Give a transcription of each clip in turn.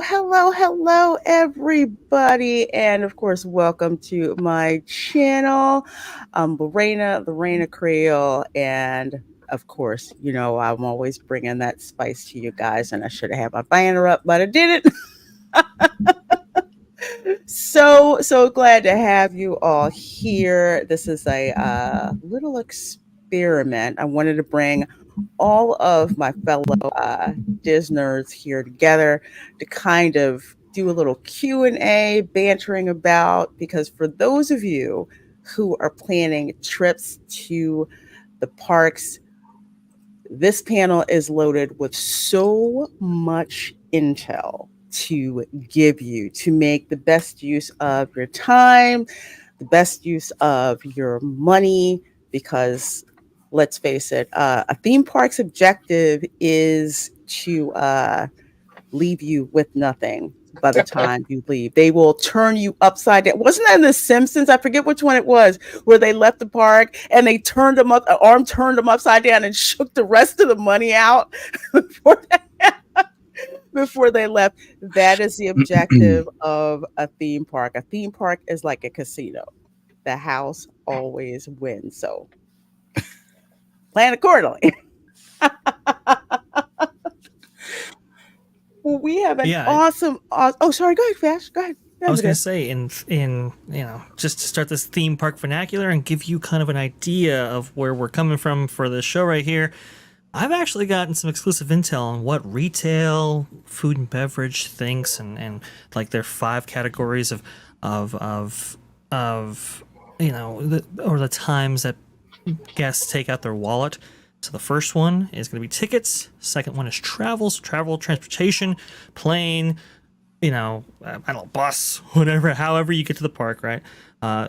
hello, everybody. And of course, welcome to my channel. I'm the Reina Creole. And of course, I'm always bringing that spice to you guys. And I should have had my banner up, but I didn't. So glad to have you all here. This is a little experiment. I wanted to bring all of my fellow Disners here together to kind of do a little Q&A, bantering about, because for those of you who are planning trips to the parks, this panel is loaded with so much intel to give you to make the best use of your time, the best use of your money, because let's face it, a theme park's objective is to leave you with nothing by the time you leave. They will turn you upside down. Wasn't that in The Simpsons? I forget which one it was, where they left the park and they turned them up, an arm turned them upside down and shook the rest of the money out before before they left. That is the objective of a theme park. A theme park is like a casino. The house always wins. So plan accordingly. Well, we have an awesome. Oh, sorry. Go ahead, Fash. Go ahead. I was going to say, in just to start this theme park vernacular and give you kind of an idea of where we're coming from for this show right here, I've actually gotten some exclusive intel on what retail, food and beverage thinks, and like their 5 categories of the times that guests take out their wallet. So the first one is going to be tickets. Second one is travel, transportation, plane, I don't know, bus, whatever, however you get to the park, right?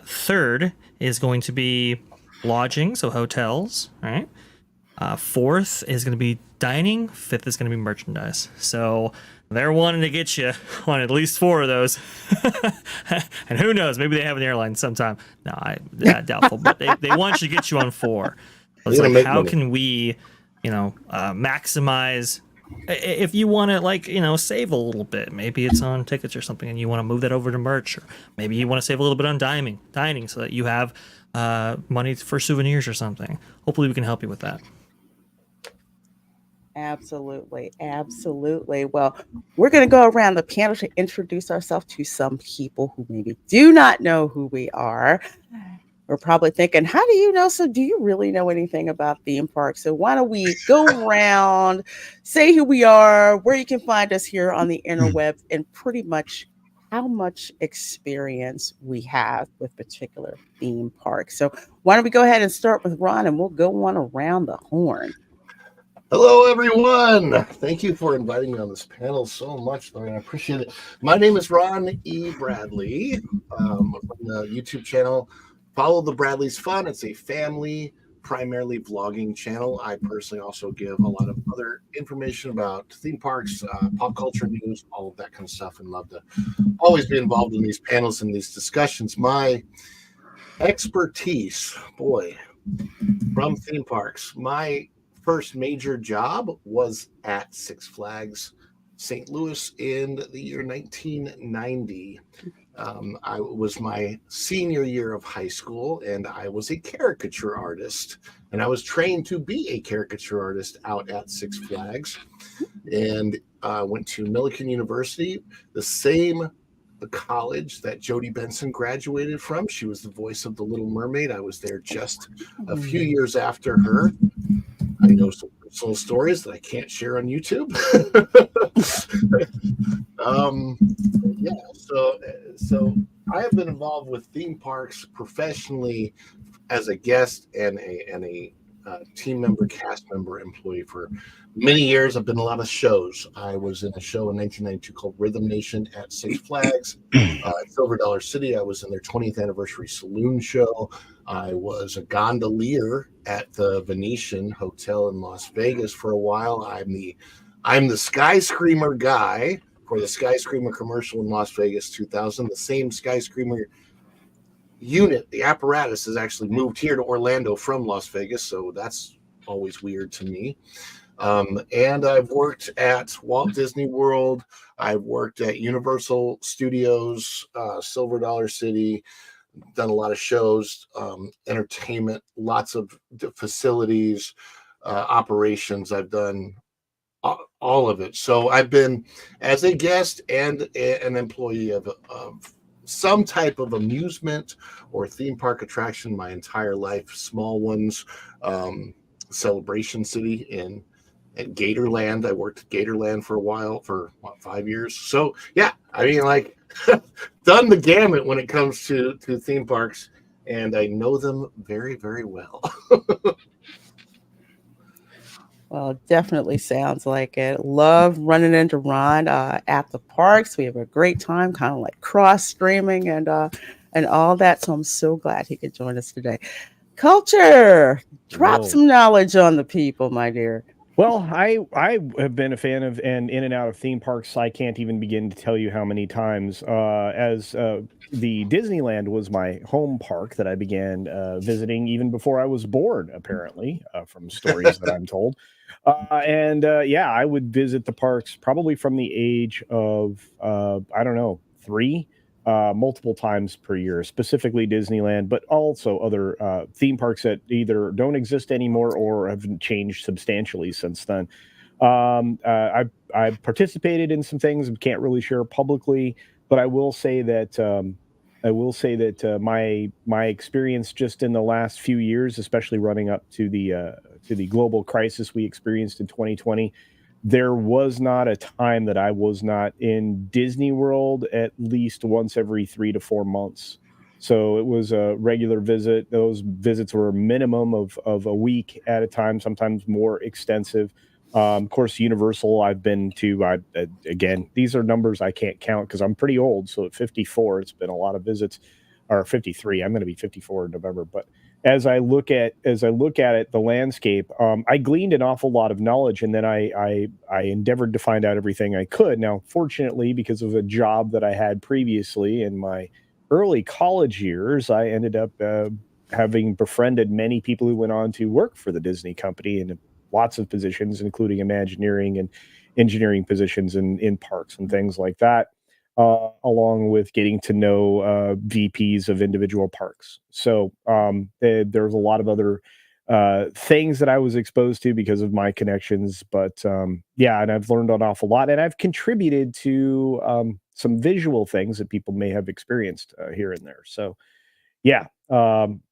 Third is going to be lodging, so hotels, right? Fourth is going to be dining. Fifth is going to be merchandise. So they're wanting to get you on at least 4 of those. And who knows, maybe they have an airline sometime. No, I doubtful, but they want you to get you on 4. It's like, how can we, maximize, if you want to, save a little bit. Maybe it's on tickets or something and you want to move that over to merch, or maybe you want to save a little bit on dining so that you have money for souvenirs or something. Hopefully we can help you with that. Absolutely. Well, we're going to go around the panel to introduce ourselves to some people who maybe do not know who we are. We're probably thinking, how do you know? So do you really know anything about theme parks? So why don't we go around, say who we are, where you can find us here on the interwebs, and pretty much how much experience we have with particular theme parks. So why don't we go ahead and start with Ron, and we'll go on around the horn. Hello, everyone. Thank you for inviting me on this panel so much, Lauren. I appreciate it. My name is Ron E. Bradley. I'm on the YouTube channel. Follow the Bradley's Fun. It's a family, primarily vlogging channel. I personally also give a lot of other information about theme parks, pop culture news, all of that kind of stuff, and love to always be involved in these panels and these discussions. My expertise, from theme parks. My first major job was at Six Flags St. Louis in the year 1990. I was my senior year of high school, and I was a caricature artist, and I was trained to be a caricature artist out at Six Flags, and went to Millikan University, the college that Jodie Benson graduated from. She was the voice of the Little Mermaid. I was there just a few years after her. I know some personal stories that I can't share on YouTube. So I have been involved with theme parks professionally as a guest and a team member, cast member, employee for many years. I've been in a lot of shows. I was in a show in 1992 called Rhythm Nation at Six Flags. At Silver Dollar City, I was in their 20th anniversary saloon show. I was a gondolier at the Venetian Hotel in Las Vegas for a while. I'm the Sky Screamer guy for the Sky Screamer commercial in Las Vegas 2000. The same Sky Screamer unit, the apparatus, has actually moved here to Orlando from Las Vegas, so that's always weird to me. And I've worked at Walt Disney World. I've worked at Universal Studios, Silver Dollar City, done a lot of shows, entertainment, lots of facilities, operations. I've done all of it. So I've been as a guest and an employee of some type of amusement or theme park attraction my entire life. Small ones, Celebration City at Gatorland. I worked at Gatorland for a while, for 5 years. So yeah, I mean, like, done the gamut when it comes to theme parks, and I know them very, very well. Well, definitely sounds like it. Love running into Ron at the parks. We have a great time, kind of like cross streaming and all that. So I'm so glad he could join us today. Culture, drop Whoa. some knowledge on the people, my dear. Well, I have been a fan of and in and out of theme parks. I can't even begin to tell you how many times. As the Disneyland was my home park that I began visiting even before I was born, apparently, from stories that I'm told. Yeah, I would visit the parks probably from the age of I don't know, 3. Multiple times per year, specifically Disneyland, but also other theme parks that either don't exist anymore or have changed substantially since then. I've participated in some things and can't really share publicly, but I will say that my experience just in the last few years, especially running up to the global crisis we experienced in 2020, there was not a time that I was not in Disney World at least once every 3 to 4 months. So it was a regular visit. Those visits were a minimum of a week at a time, sometimes more extensive. Of course, Universal, I've been to. Again, these are numbers I can't count because I'm pretty old. So at 54, it's been a lot of visits, or 53. I'm going to be 54 in November. But as I look at it, the landscape, I gleaned an awful lot of knowledge, and then I endeavored to find out everything I could. Now, fortunately, because of a job that I had previously in my early college years, I ended up having befriended many people who went on to work for the Disney company in lots of positions, including Imagineering and engineering positions in parks and things like that, along with getting to know VPs of individual parks. So there's a lot of other things that I was exposed to because of my connections. But yeah, and I've learned an awful lot, and I've contributed to some visual things that people may have experienced here and there. So yeah,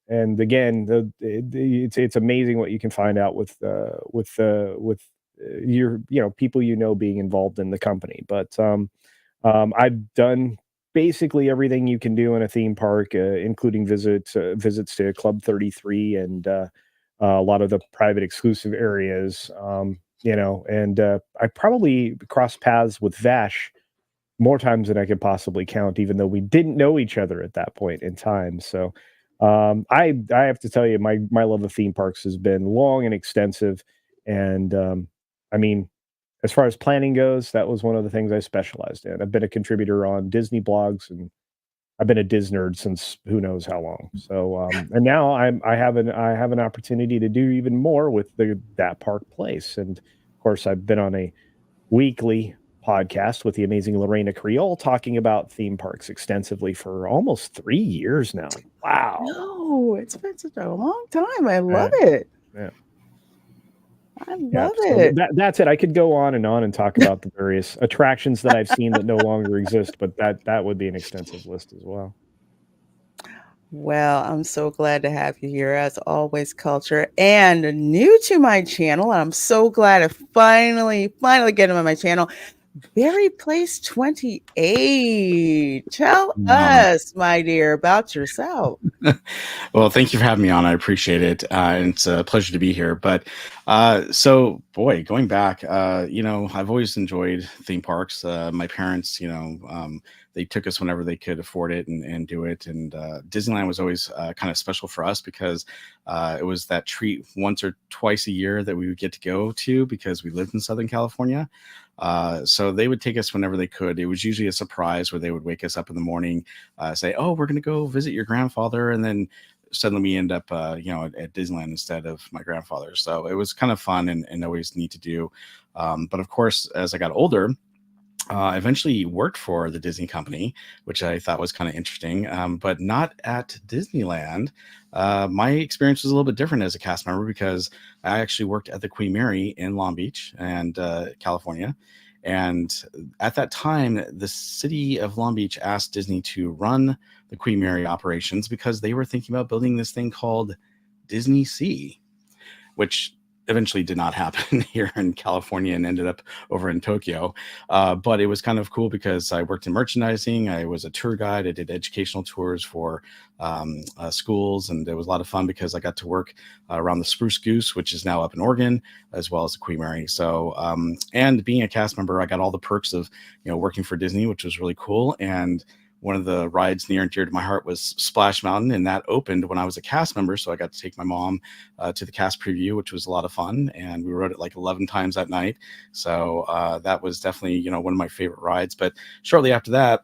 and again, it's amazing what you can find out with your people being involved in the company. But I've done basically everything you can do in a theme park, including visits to Club 33 and a lot of the private exclusive areas. And I probably crossed paths with Vash more times than I could possibly count, even though we didn't know each other at that point in time. So I have to tell you, my love of theme parks has been long and extensive, and I mean, as far as planning goes, that was one of the things I specialized in. I've been a contributor on Disney blogs, and I've been a Disnerd since who knows how long. So, and now I have an opportunity to do even more with that park place. And of course, I've been on a weekly podcast with the amazing Reina Creole talking about theme parks extensively for almost 3 years now. Wow. No, it's been such a long time. I love Uh, it. yeah. I Yeah, love so it. that's it. I could go on and talk about the various attractions that I've seen that no longer exist, but that would be an extensive list as well. Well, I'm so glad to have you here as always, Culture, and new to my channel. I'm so glad to finally get him on my channel. Berry Place 28. Tell Um, us, my dear, about yourself. well, thank you for having me on. I appreciate it. And it's a pleasure to be here. But boy, going back, I've always enjoyed theme parks. My parents, they took us whenever they could afford it and do it. And Disneyland was always kind of special for us because it was that treat once or twice a year that we would get to go to because we lived in Southern California. So they would take us whenever they could. It was usually a surprise where they would wake us up in the morning, say, "Oh, we're going to go visit your grandfather," and then suddenly we end up, at Disneyland instead of my grandfather. So it was kind of fun and always neat to do. But of course, as I got older, I eventually worked for the Disney company, which I thought was kind of interesting, but not at Disneyland. My experience was a little bit different as a cast member because I actually worked at the Queen Mary in Long Beach and California. And at that time, the city of Long Beach asked Disney to run the Queen Mary operations because they were thinking about building this thing called Disney Sea, which eventually did not happen here in California and ended up over in Tokyo. But it was kind of cool because I worked in merchandising. I was a tour guide. I did educational tours for schools, and it was a lot of fun because I got to work around the Spruce Goose, which is now up in Oregon, as well as the Queen Mary. So, and being a cast member, I got all the perks of, working for Disney, which was really cool. And one of the rides near and dear to my heart was Splash Mountain, and that opened when I was a cast member. So I got to take my mom to the cast preview, which was a lot of fun. And we rode it like 11 times that night. So that was definitely, one of my favorite rides. But shortly after that,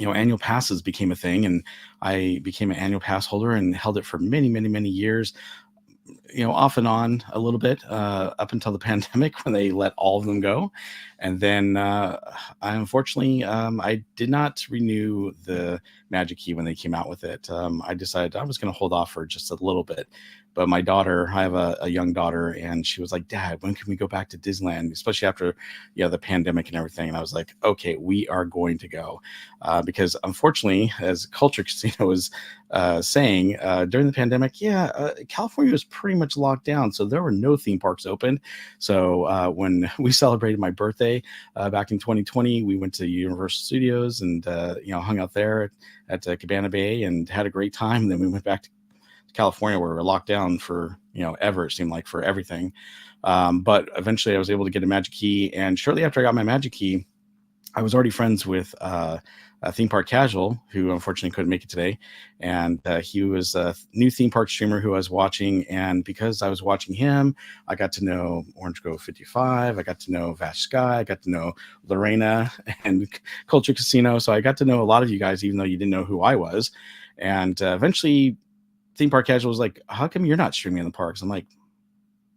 annual passes became a thing, and I became an annual pass holder and held it for many, many, many years. Off and on a little bit up until the pandemic when they let all of them go. And then unfortunately, I did not renew the Magic Key when they came out with it. I decided I was going to hold off for just a little bit. But my daughter, I have a young daughter, and she was like, "Dad, when can we go back to Disneyland?" Especially after, the pandemic and everything. And I was like, "Okay, we are going to go," because unfortunately, as Culture Casino was saying during the pandemic, California was pretty much locked down, so there were no theme parks open. So when we celebrated my birthday back in 2020, we went to Universal Studios and hung out there at Cabana Bay and had a great time. And then we went back to California where we were locked down for ever, it seemed like, for everything. But eventually I was able to get a Magic Key, and shortly after I got my Magic Key, I was already friends with a Theme Park Casual, who unfortunately couldn't make it today. And he was a new theme park streamer who I was watching. And because I was watching him, I got to know Orange Grove 55. I got to know Vash Sky. I got to know Lorena and Culture Casino. So I got to know a lot of you guys, even though you didn't know who I was. And eventually Theme Park Casual was like, "How come you're not streaming in the parks?" I'm like,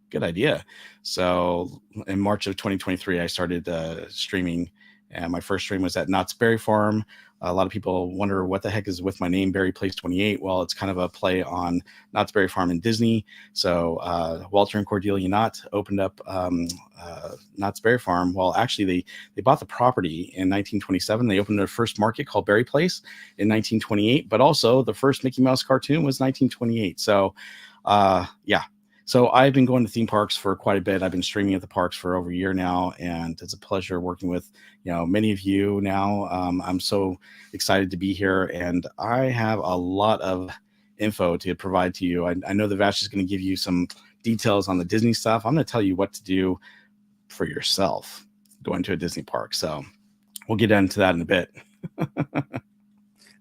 "Good idea." So in March of 2023, I started streaming, and my first stream was at Knott's Berry Farm. A lot of people wonder what the heck is with my name, Berry Place 28. Well, it's kind of a play on Knott's Berry Farm in Disney. So Walter and Cordelia Knott opened up Knott's Berry Farm. Well, actually, they bought the property in 1927. They opened their first market called Berry Place in 1928. But also, the first Mickey Mouse cartoon was 1928. So, So I've been going to theme parks for quite a bit. I've been streaming at the parks for over a year now, and it's a pleasure working with many of you now. I'm so excited to be here, and I have a lot of info to provide to you. I know that Vash is going to give you some details on the Disney stuff. I'm going to tell you what to do for yourself going to a Disney park. So we'll get into that in a bit.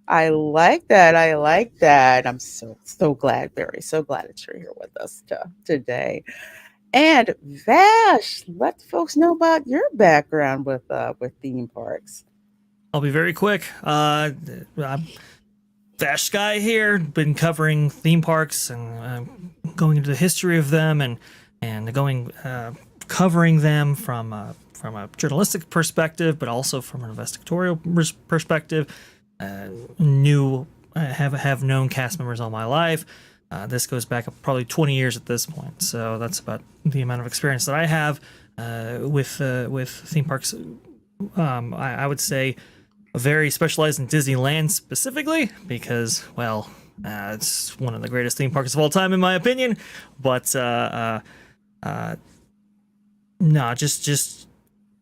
I like that. I like that. I'm so glad, Barry. So glad that you're here with us today. And Vash, let folks know about your background with theme parks. I'll be very quick. I'm Vash Sky here. Been covering theme parks and going into the history of them and going covering them from a journalistic perspective, but also from an investigatorial perspective. Have known cast members all my life. This goes back probably 20 years at this point, so that's about the amount of experience that I have with theme parks. I would say very specialized in Disneyland specifically because, well, it's one of the greatest theme parks of all time in my opinion. But no, just.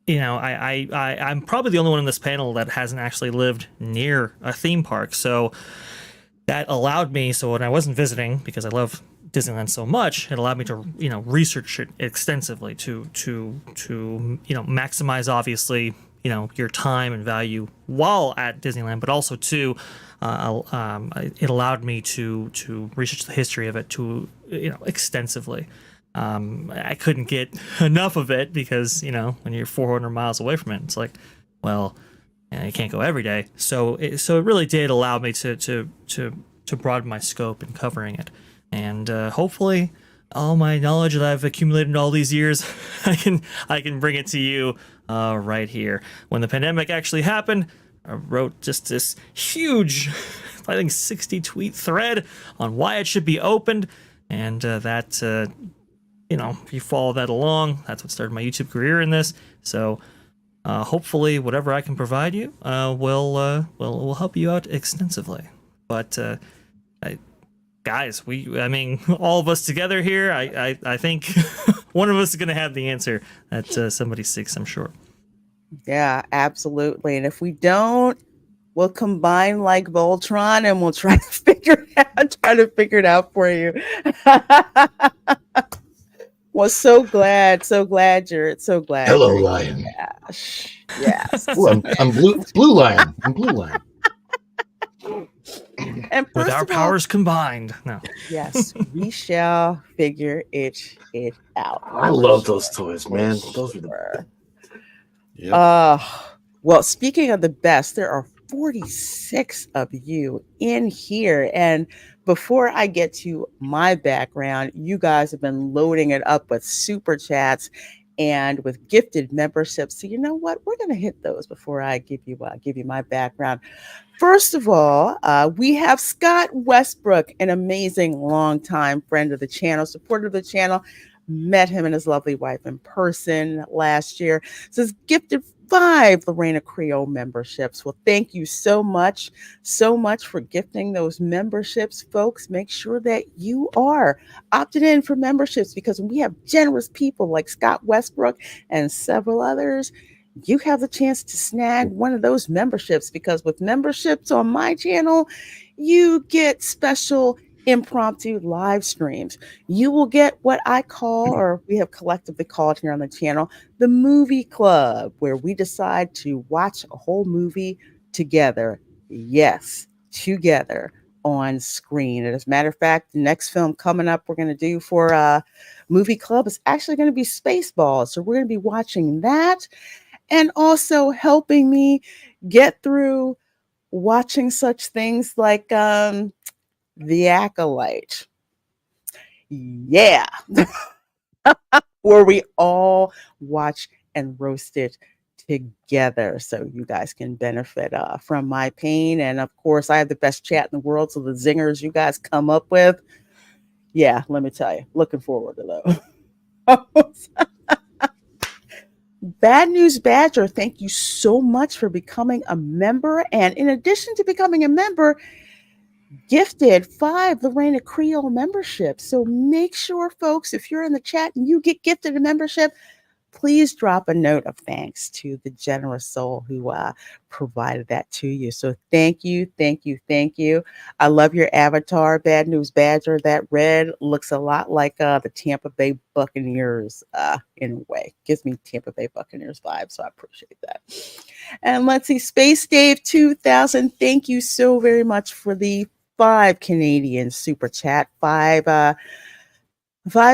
I'm probably the only one in this panel that hasn't actually lived near a theme park. So that allowed me, so when I wasn't visiting, because I love Disneyland so much, it allowed me to, research it extensively to maximize, obviously, your time and value while at Disneyland, but also to, it allowed me to research the history of it extensively. I couldn't get enough of it because, when you're 400 miles away from it, it's like, well, you can't go every day. So it really did allow me to to broaden my scope in covering it. And hopefully, all my knowledge that I've accumulated in all these years, I can bring it to you right here. When the pandemic actually happened, I wrote just this huge, I think 60 tweet thread on why it should be opened, and that if you follow that along, that's what started my YouTube career in this. So hopefully, whatever I can provide you will help you out extensively. But guys, all of us together here, I think one of us is going to have the answer that somebody seeks, I'm sure. Yeah, absolutely. And if we don't, we'll combine like Voltron and we'll try to figure it out for you. Well, so glad, Jared. So glad. Hello, you're Lion. here. Yes. Ooh, I'm blue lion. I'm blue lion. And With first our of all, powers combined. No. yes, we shall figure it out. I love those toys, man. Those are the Sure. Yep. Well, speaking of the best, there are 46 of you in here. And before I get to my background, you guys have been loading it up with super chats and with gifted memberships. So you know what? We're going to hit those before I give you my background. First of all, we have Scott Westbrook, an amazing longtime friend of the channel, supporter of the channel. Met him and his lovely wife in person last year. So he's gifted 5 Reina Creole memberships. Well, thank you so much for gifting those memberships, folks. Make sure that you are opted in for memberships, because when we have generous people like Scott Westbrook and several others, you have the chance to snag one of those memberships, because with memberships on my channel, you get special impromptu live streams. You will get what I call, or we have collectively called here on the channel, the movie club, where we decide to watch a whole movie together. Yes, together on screen. And as a matter of fact, the next film coming up we're going to do for movie club is actually going to be Spaceballs. So we're going to be watching that, and also helping me get through watching such things like The Acolyte. Yeah. Where we all watch and roast it together, so you guys can benefit from my pain. And of course, I have the best chat in the world, so the zingers you guys come up with, yeah, let me tell you, looking forward to those. Bad News Badger, thank you so much for becoming a member. And in addition to becoming a member, gifted 5 Reina Creole memberships. So make sure, folks, if you're in the chat and you get gifted a membership, please drop a note of thanks to the generous soul who provided that to you. So thank you. I love your avatar, Bad News Badger. That red looks a lot like the Tampa Bay Buccaneers in a way. Gives me Tampa Bay Buccaneers vibes, so I appreciate that. And let's see, Space Dave 2000, thank you so very much for the 5 Canadian super chat. 5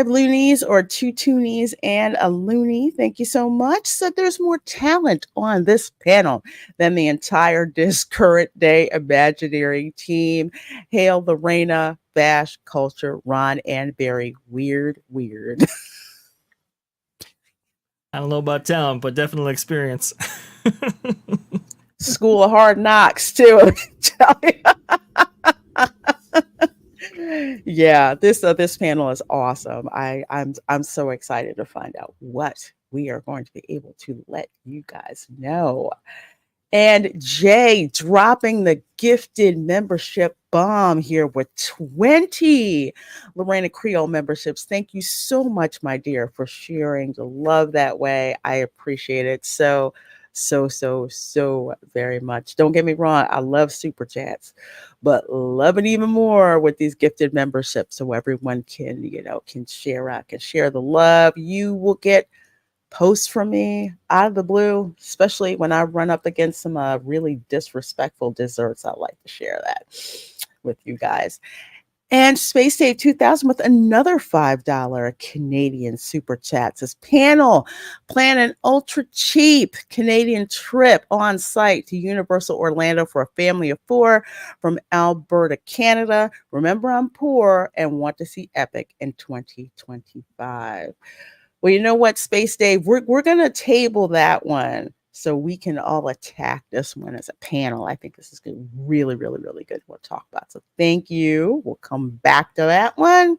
loonies, or 2 toonies and a loony. Thank you so much. So there's more talent on this panel than the entire current day Imagineering team. Hail the Reina, Bash, Culture, Ron, and Barry. Weird. I don't know about talent, but definitely experience. School of Hard Knocks, too. Yeah, this panel is awesome. I'm so excited to find out what we are going to be able to let you guys know. And Jay dropping the gifted membership bomb here with 20 Reina Creole memberships. Thank you so much, my dear, for sharing the love that way. I appreciate it so very much. Don't get me wrong, I love super chats, but love it even more with these gifted memberships, so everyone can share the love. You will get posts from me out of the blue, especially when I run up against some really disrespectful desserts. I like to share that with you guys. And Space Dave 2000 with another $5 Canadian super chat says, panel, plan an ultra cheap Canadian trip on site to Universal Orlando for a family of 4 from Alberta, Canada. Remember, I'm poor and want to see Epic in 2025. Well, you know what, Space Dave, we're going to table that one so we can all attack this one as a panel. I think this is good, really, really, really good. We'll talk about. So thank you. We'll come back to that one.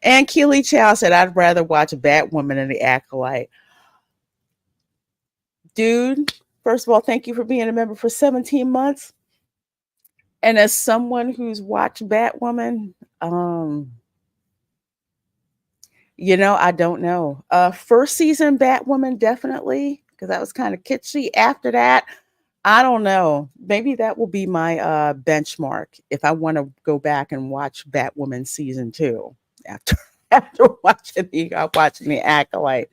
And Keely Chow said, I'd rather watch Batwoman than The Acolyte. Dude, first of all, thank you for being a member for 17 months. And as someone who's watched Batwoman, I don't know. First season Batwoman, definitely, because that was kind of kitschy. After that, I don't know. Maybe that will be my benchmark if I want to go back and watch Batwoman season 2 after watching the Acolyte.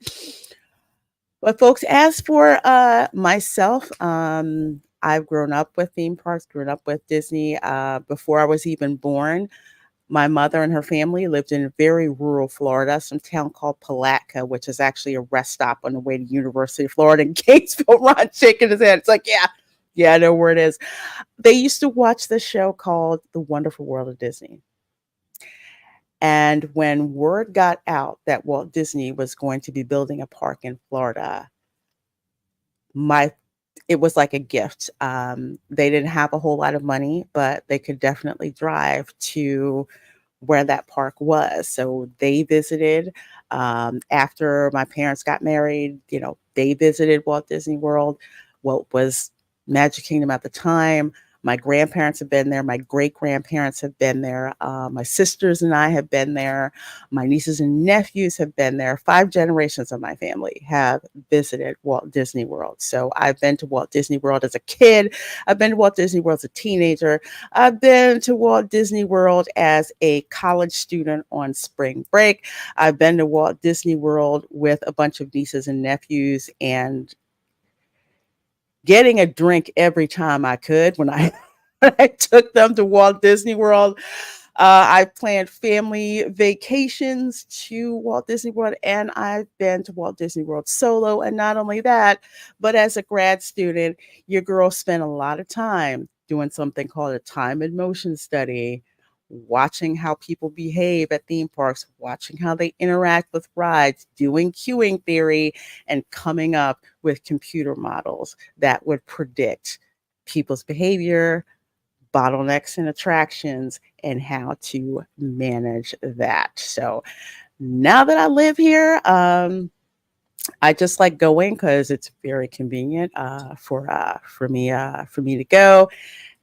But folks, as for myself, I've grown up with theme parks, grown up with Disney before I was even born. My mother and her family lived in very rural Florida, some town called Palatka, which is actually a rest stop on the way to University of Florida in Gainesville. Ron shaking his head. It's like, yeah, I know where it is. They used to watch this show called The Wonderful World of Disney. And when word got out that Walt Disney was going to be building a park in Florida, it was like a gift. They didn't have a whole lot of money, but they could definitely drive to where that park was. So they visited after my parents got married. They visited Walt Disney World, what was Magic Kingdom at the time. My grandparents have been there. My great-grandparents have been there. My sisters and I have been there. My nieces and nephews have been there. 5 generations of my family have visited Walt Disney World. So I've been to Walt Disney World as a kid. I've been to Walt Disney World as a teenager. I've been to Walt Disney World as a college student on spring break. I've been to Walt Disney World with a bunch of nieces and nephews and getting a drink every time I could when I took them to Walt Disney World. I planned family vacations to Walt Disney World, and I've been to Walt Disney World solo. And not only that, but as a grad student, your girl spent a lot of time doing something called a time and motion study, watching how people behave at theme parks, watching how they interact with rides, doing queuing theory, and coming up with computer models that would predict people's behavior, bottlenecks and attractions, and how to manage that. So now that I live here, I just like going because it's very convenient for me to go.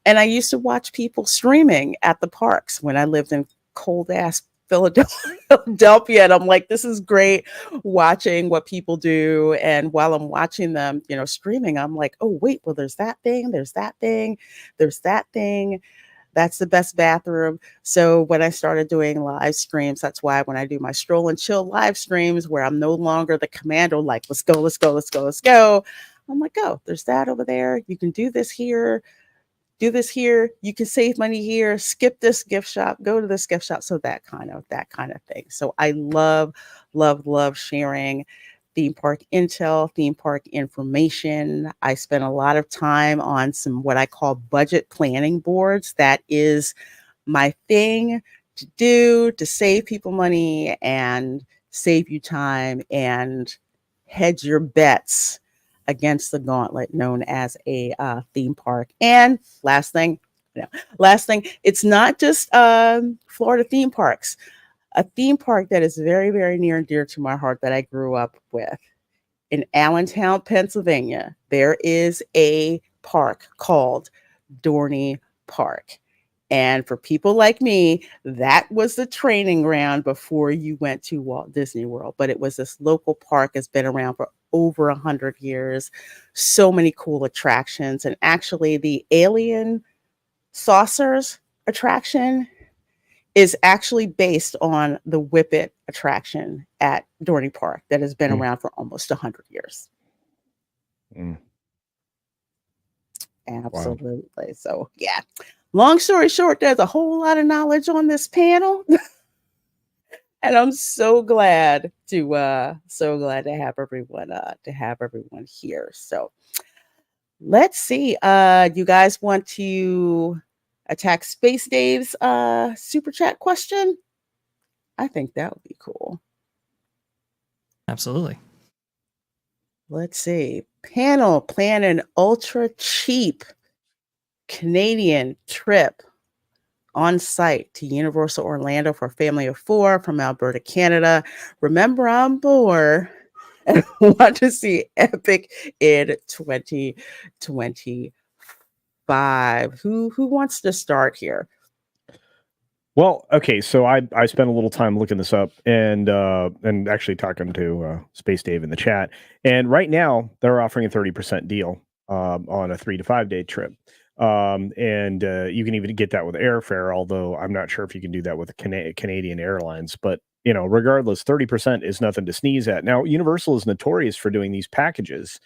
And I used to watch people streaming at the parks when I lived in cold ass Philadelphia. And I'm like, this is great watching what people do. And while I'm watching them, streaming, I'm like, oh, wait, well, there's that thing, there's that thing, there's that thing. That's the best bathroom. So when I started doing live streams, that's why when I do my stroll and chill live streams where I'm no longer the commando, like, let's go, let's go, let's go, let's go. I'm like, oh, there's that over there. You can do this here. Do this here. You can save money here. Skip this gift shop. Go to this gift shop. So that kind of thing. So I love, love, love sharing theme park intel, theme park information. I spend a lot of time on some what I call budget planning boards. That is my thing to do to save people money and save you time and hedge your bets against the gauntlet known as a theme park. And last thing, it's not just Florida theme parks. A theme park that is very, very near and dear to my heart that I grew up with. In Allentown, Pennsylvania, there is a park called Dorney Park. And for people like me, that was the training ground before you went to Walt Disney World. But it was this local park that's been around for over 100 years. So many cool attractions. And actually, the alien saucers attraction is actually based on the Whippet attraction at Dorney Park that has been around for almost 100 years. Absolutely. Wow. So, yeah. long story short, there's a whole lot of knowledge on this panel. And I'm so glad to have everyone here. So let's see. You guys want to attack Space Dave's super chat question? I think that would be cool. Absolutely. Let's see. Panel plan an ultra cheap Canadian trip on site to Universal Orlando for a family of 4 from Alberta, Canada. Remember, I'm bored and want to see Epic in 2025. Who wants to start here? Well, okay, so I spent a little time looking this up and actually talking to Space Dave in the chat. And right now they're offering a 30% deal on a 3 to 5 day trip. And you can even get that with airfare, although I'm not sure if you can do that with Canadian Airlines. But regardless, 30% is nothing to sneeze at. Now, Universal is notorious for doing these packages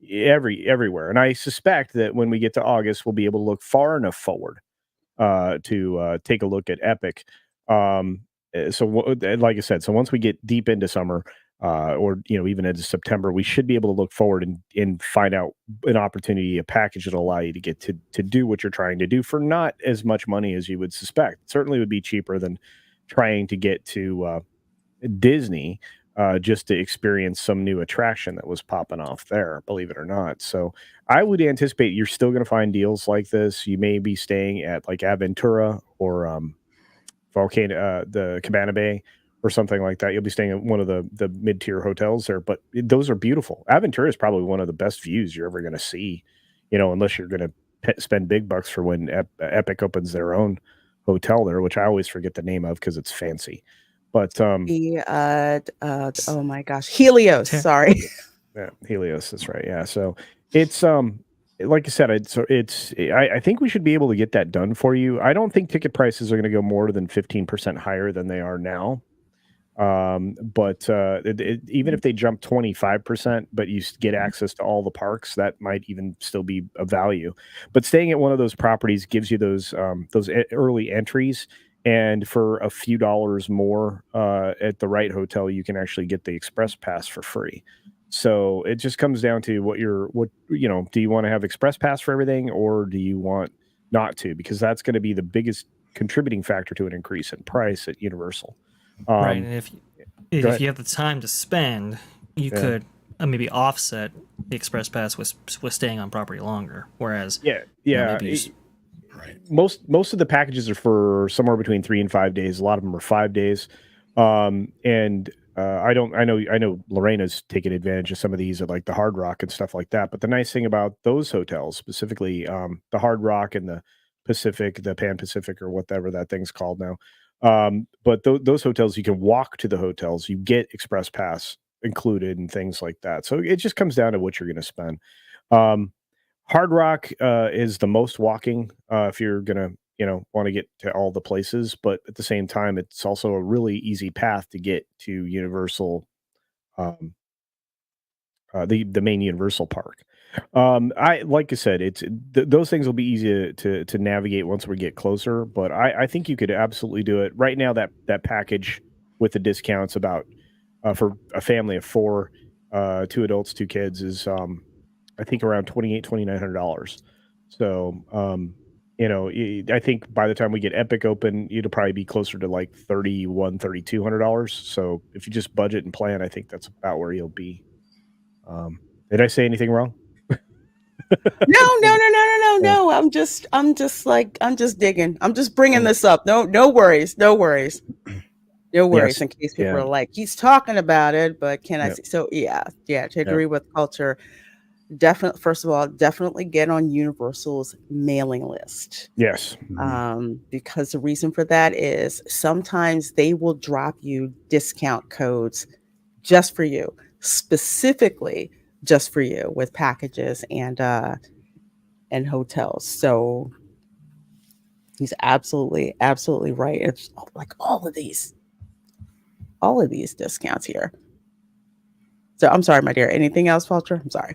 everywhere, and I suspect that when we get to August, we'll be able to look far enough forward to take a look at Epic. Like I said, so once we get deep into summer, or even into September, we should be able to look forward and find out an opportunity, a package that'll allow you to get to do what you're trying to do for not as much money as you would suspect. It certainly would be cheaper than trying to get to Disney just to experience some new attraction that was popping off there, believe it or not. So I would anticipate you're still going to find deals like this. You may be staying at like Aventura or the Cabana Bay or something like that. You'll be staying at one of the mid-tier hotels there, but those are beautiful. Aventura is probably one of the best views you're ever going to see, unless you're going to spend big bucks for when Epic opens their own hotel there, which I always forget the name of because it's fancy. But oh my gosh, Helios. Sorry. Yeah, Helios. That's right. Yeah. So it's like I said, I think we should be able to get that done for you. I don't think ticket prices are going to go more than 15% higher than they are now. But even if they jump 25%, but you get access to all the parks, that might even still be a value. But staying at one of those properties gives you those early entries. And for a few dollars more at the right hotel, you can actually get the express pass for free. So it just comes down to do you want to have express pass for everything, or do you want not to? Because that's going to be the biggest contributing factor to an increase in price at Universal. Right, and if you have the time to spend, you could maybe offset the express pass with staying on property longer. Whereas, right. Most of the packages are for somewhere between 3 and 5 days. A lot of them are 5 days, and I know Lorena's taken advantage of some of these at like the Hard Rock and stuff like that. But the nice thing about those hotels, specifically the Hard Rock and the Pacific, the Pan Pacific or whatever that thing's called now. But those hotels, you can walk to the hotels, you get express pass included and things like that. So it just comes down to what you're going to spend. Hard Rock is the most walking if you're going to, want to get to all the places. But at the same time, it's also a really easy path to get to Universal, the main Universal park. Like I said, those things will be easy to navigate once we get closer. But I think you could absolutely do it right now. That package with the discounts about for a family of 4, 2 adults, 2 kids is I think around $2,900. So I think by the time we get Epic open, it'll probably be closer to like $3,200. So if you just budget and plan, I think that's about where you'll be. Did I say anything wrong? No. I'm just digging. I'm just bringing this up. No worries. Yes. In case people are like, he's talking about it, but can I see? So to agree with culture, definitely. First of all, definitely get on Universal's mailing list. Yes. Because the reason for that is sometimes they will drop you discount codes just for you, specifically just for you with packages and hotels. So he's absolutely right. It's like all of these discounts here. So I'm sorry, my dear. Anything else, Walter? I'm sorry.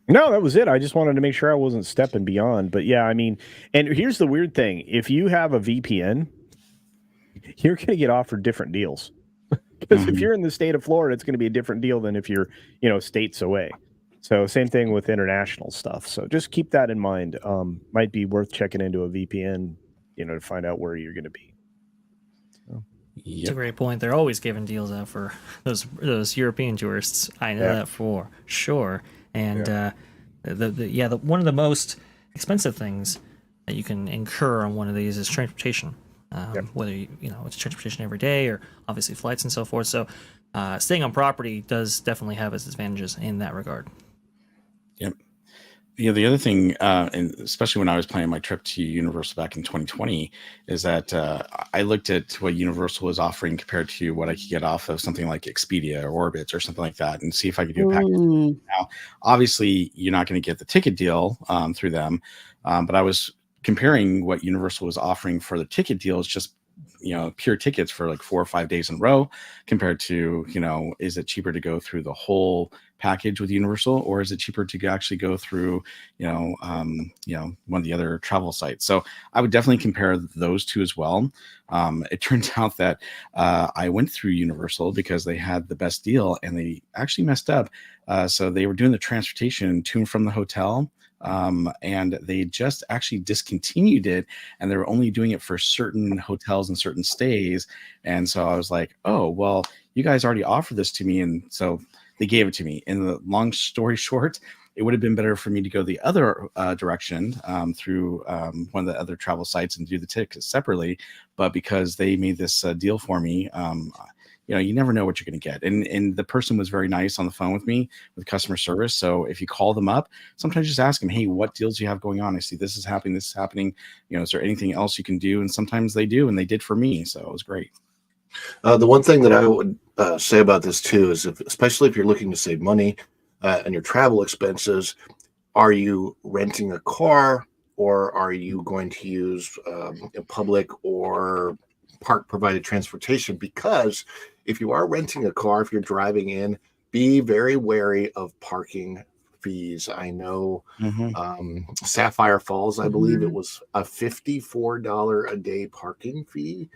No, that was it. I just wanted to make sure I wasn't stepping beyond. But yeah, I mean, and here's the weird thing: if you have a VPN, you're going to get offered different deals. Because if you're in the state of Florida, it's going to be a different deal than if you're, states away. So same thing with international stuff. So just keep that in mind. Might be worth checking into a VPN, to find out where you're going to be. So. It's a great point. They're always giving deals out for those European tourists. I know that for sure. And one of the most expensive things that you can incur on one of these is transportation. Whether it's transportation every day or obviously flights and so forth. So staying on property does definitely have its advantages in that regard. Yep. The other thing, and especially when I was planning my trip to Universal back in 2020, is that I looked at what Universal was offering compared to what I could get off of something like Expedia or Orbitz or something like that, and see if I could do a package. Now, obviously, you're not going to get the ticket deal through them, but I was comparing what Universal was offering for the ticket deals, just pure tickets for like 4 or 5 days in a row, compared to is it cheaper to go through the whole package with Universal, or is it cheaper to actually go through one of the other travel sites? So I would definitely compare those two as well. It turns out that I went through Universal because they had the best deal, and they actually messed up. So they were doing the transportation to and from the hotel. And they just actually discontinued it, and they were only doing it for certain hotels and certain stays. And so I was like, oh, well, you guys already offered this to me. And so they gave it to me. And the long story short, it would have been better for me to go the other direction through one of the other travel sites and do the tickets separately. But because they made this deal for me, you never know what you're going to get. And the person was very nice on the phone with me with customer service. So if you call them up, sometimes just ask them, hey, what deals do you have going on? I see this is happening. This is happening. Is there anything else you can do? And sometimes they do, and they did for me. So it was great. The one thing that I would say about this too is, especially if you're looking to save money and your travel expenses, are you renting a car, or are you going to use public or park provided transportation? Because if you are renting a car, if you're driving in, be very wary of parking fees. I know Sapphire Falls, I believe it was a $54 a day parking fee.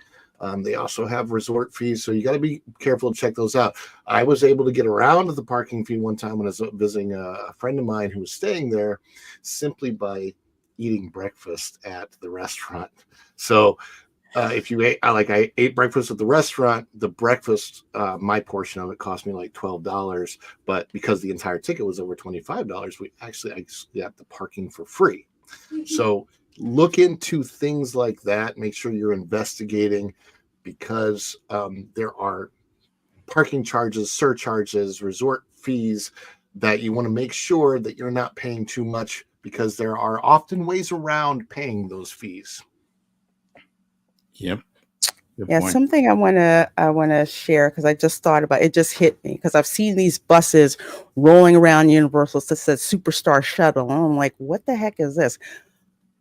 They also have resort fees, so you got to be careful to check those out. I was able to get around the parking fee one time when I was visiting a friend of mine who was staying there, simply by eating breakfast at the restaurant. So if you ate, I ate breakfast at the restaurant, the breakfast, my portion of it cost me like $12, but because the entire ticket was over $25, I got the parking for free. So look into things like that. Make sure you're investigating, because there are parking charges, surcharges, resort fees that you want to make sure that you're not paying too much, because there are often ways around paying those fees. Yep. Good point. Something I want to share, because I just thought about it, just hit me, because I've seen these buses rolling around Universal that says Superstar Shuttle, and I'm like, what the heck is this?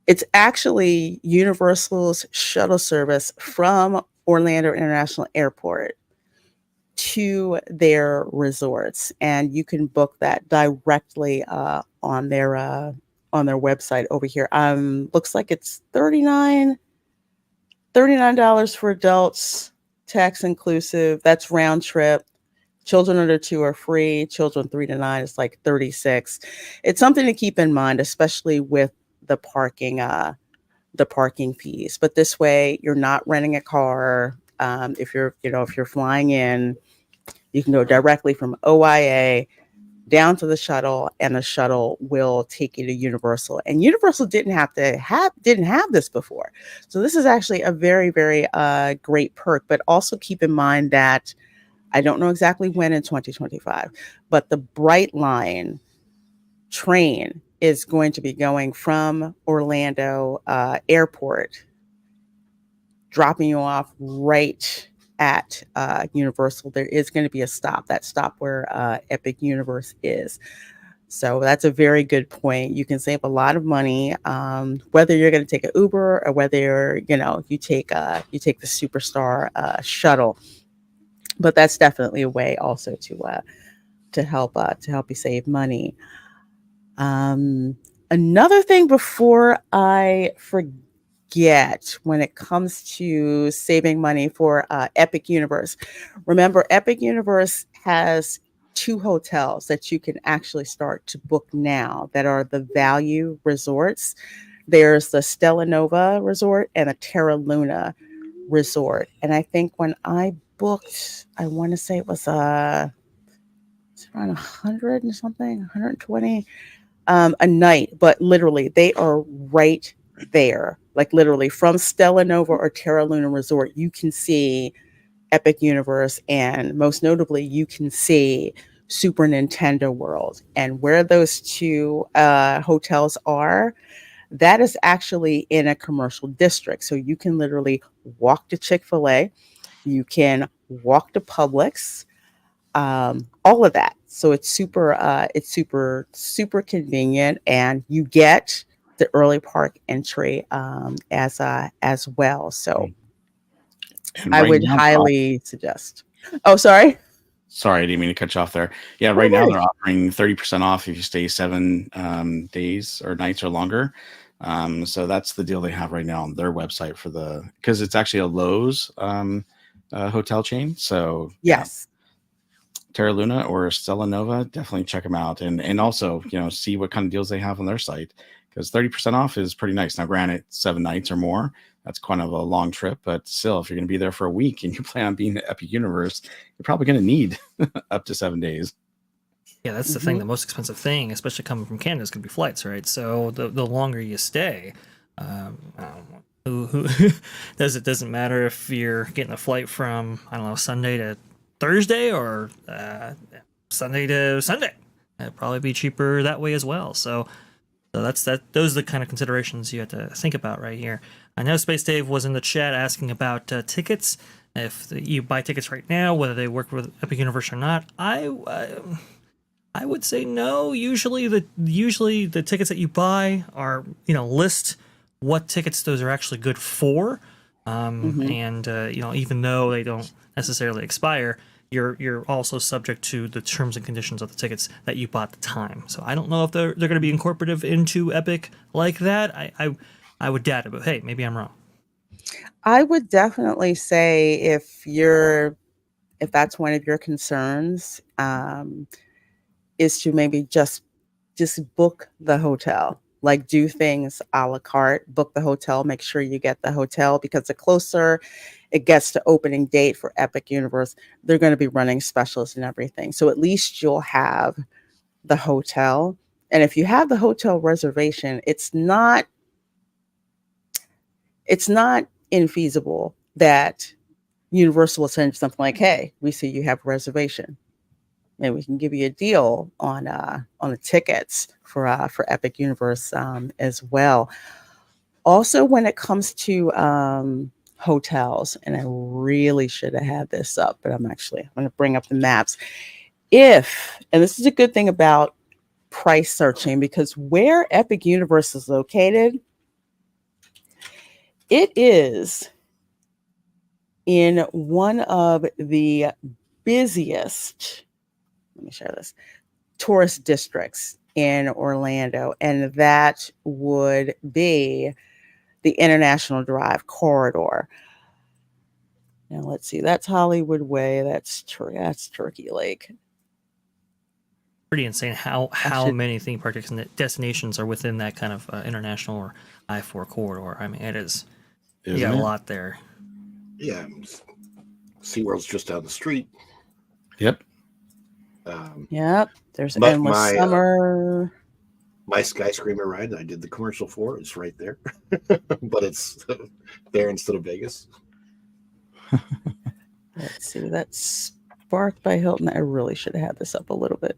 It's actually Universal's shuttle service from Orlando International Airport to their resorts, and you can book that directly on their website over here. Looks like it's $39 for adults, tax inclusive. That's round trip. Children under 2 are free. Children 3 to 9 is like $36. It's something to keep in mind, especially with the parking fees. But this way, you're not renting a car. If you're flying in, you can go directly from OIA down to the shuttle, and the shuttle will take you to Universal. And Universal didn't have this before, so this is actually a very, very great perk. But also keep in mind that I don't know exactly when in 2025, but the Brightline train is going to be going from Orlando Airport, dropping you off right at Universal. There is going to be a stop where Epic Universe is. So that's a very good point. You can save a lot of money, whether you're going to take an Uber or whether you take the Superstar shuttle. But that's definitely a way also to help you save money. Another thing before I forget, when it comes to saving money for Epic Universe, remember Epic Universe has two hotels that you can actually start to book now that are the value resorts. There's the Stella Nova Resort and the Terra Luna Resort. And I think when I booked, I want to say it was it's around 100 and something, 120 a night, but literally they are right there. Like literally from Stella Nova or Terra Luna Resort, you can see Epic Universe, and most notably, you can see Super Nintendo World. And where those two hotels are, that is actually in a commercial district. So you can literally walk to Chick-fil-A, you can walk to Publix, all of that. So it's super convenient, and you get the early park entry as well. So And I right would now, they're highly suggest. Oh, sorry. sorry, I didn't mean to cut you off there. Yeah, No right now worries. they're offering 30% off if you stay 7 days or nights or longer. So that's the deal they have right now on their website for because it's actually a Lowe's hotel chain. So yeah, Yes. Terra Luna or Stella Nova, definitely check them out, and also see what kind of deals they have on their site, because 30% off is pretty nice. Now, granted, 7 nights or more, that's kind of a long trip, but still, if you're going to be there for a week and you plan on being at Epic Universe, you're probably going to need up to 7 days. Yeah, that's the thing. Hmm. The most expensive thing, especially coming from Canada, is going to be flights, right? So the longer you stay, I don't know, who doesn't matter if you're getting a flight from, I don't know, Sunday to Thursday or Sunday to Sunday. It'd probably be cheaper that way as well. So that's that. Those are the kind of considerations you have to think about right here. I know Space Dave was in the chat asking about tickets. If you buy tickets right now, whether they work with Epic Universe or not, I would say no. Usually the tickets that you buy are list what tickets those are actually good for, Hmm. and even though they don't necessarily expire, you're also subject to the terms and conditions of the tickets that you bought at the time. So I don't know if they're going to be incorporative into Epic like that. I would doubt it, but hey, maybe I'm wrong. I would definitely say if that's one of your concerns, is to maybe just book the hotel. Like do things a la carte, book the hotel, make sure you get the hotel, because the closer it gets to opening date for Epic Universe, they're going to be running specials and everything. So at least you'll have the hotel. And if you have the hotel reservation, it's not infeasible that Universal will send you something like, "Hey, we see you have a reservation. Maybe we can give you a deal on the tickets for Epic Universe as well." Also, when it comes to hotels, and I really should have had this up, but I'm going to bring up the maps. And this is a good thing about price searching, because where Epic Universe is located, it is in one of the busiest, let me share this, tourist districts in Orlando, and that would be the International Drive corridor. Now let's see, that's Hollywood Way, that's Turkey Lake. Pretty insane how I how should, many theme park destinations are within that kind of international or I-4 corridor. I mean, it is. You Isn't got a it? lot there. Yeah, SeaWorld's just down the street. Yep. yep, there's But Endless Summer. my skyscraper ride that I did the commercial for is right there, but it's there instead of Vegas. Let's see, that's Spark by Hilton. I really should have had this up a little bit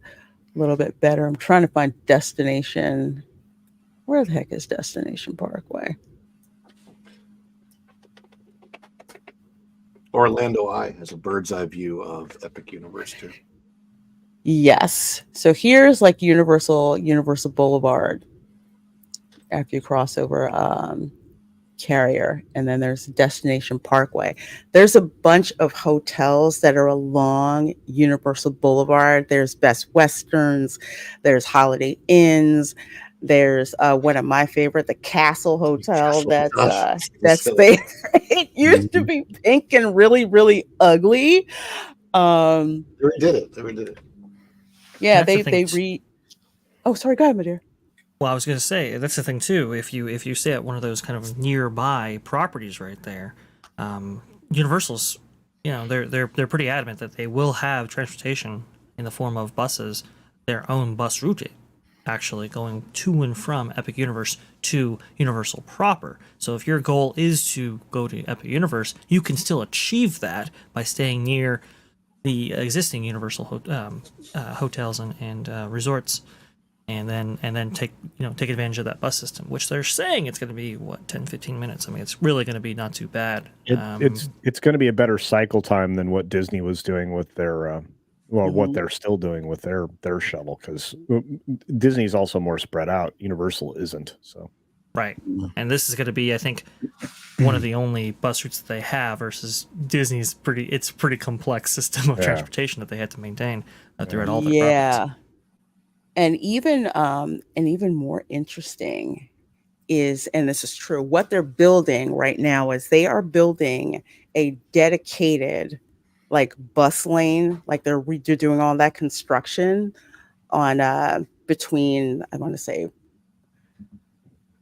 better. I'm trying to find Destination. Where the heck is Destination Parkway? Orlando Eye has a bird's eye view of Epic Universe too. Yes. So here's like Universal Boulevard after you cross over carrier, and then there's Destination Parkway. There's a bunch of hotels that are along Universal Boulevard. There's Best Westerns, there's Holiday Inns, there's one of my favorite, the Castle Hotel. Castle, gosh, That's so there. It used to Mhm. be pink and really, really ugly. they redid it. They redid it. Yeah, That's the thing. they re. Oh, sorry, go ahead, my dear. Well, I was going to say that's the thing too. If you stay at one of those kind of nearby properties right there, Universal's, they're pretty adamant that they will have transportation in the form of buses, their own bus route, actually going to and from Epic Universe to Universal proper. So if your goal is to go to Epic Universe, you can still achieve that by staying near the existing Universal hotels and resorts, and then take advantage of that bus system, which they're saying it's going to be 10-15 minutes. I mean, it's really going to be not too bad. It's going to be a better cycle time than what Disney was doing with their what Mhm. they're still doing with their shuttle, because Disney's also more spread out. Universal isn't. So Right. And this is going to be, I think, one of the only bus routes that they have versus Disney's pretty complex system of Yeah. transportation that they had to maintain throughout all their properties. Yeah. And even more interesting is, and this is true, what they're building right now is they are building a dedicated like bus lane, like they're doing all that construction on between, I want to say,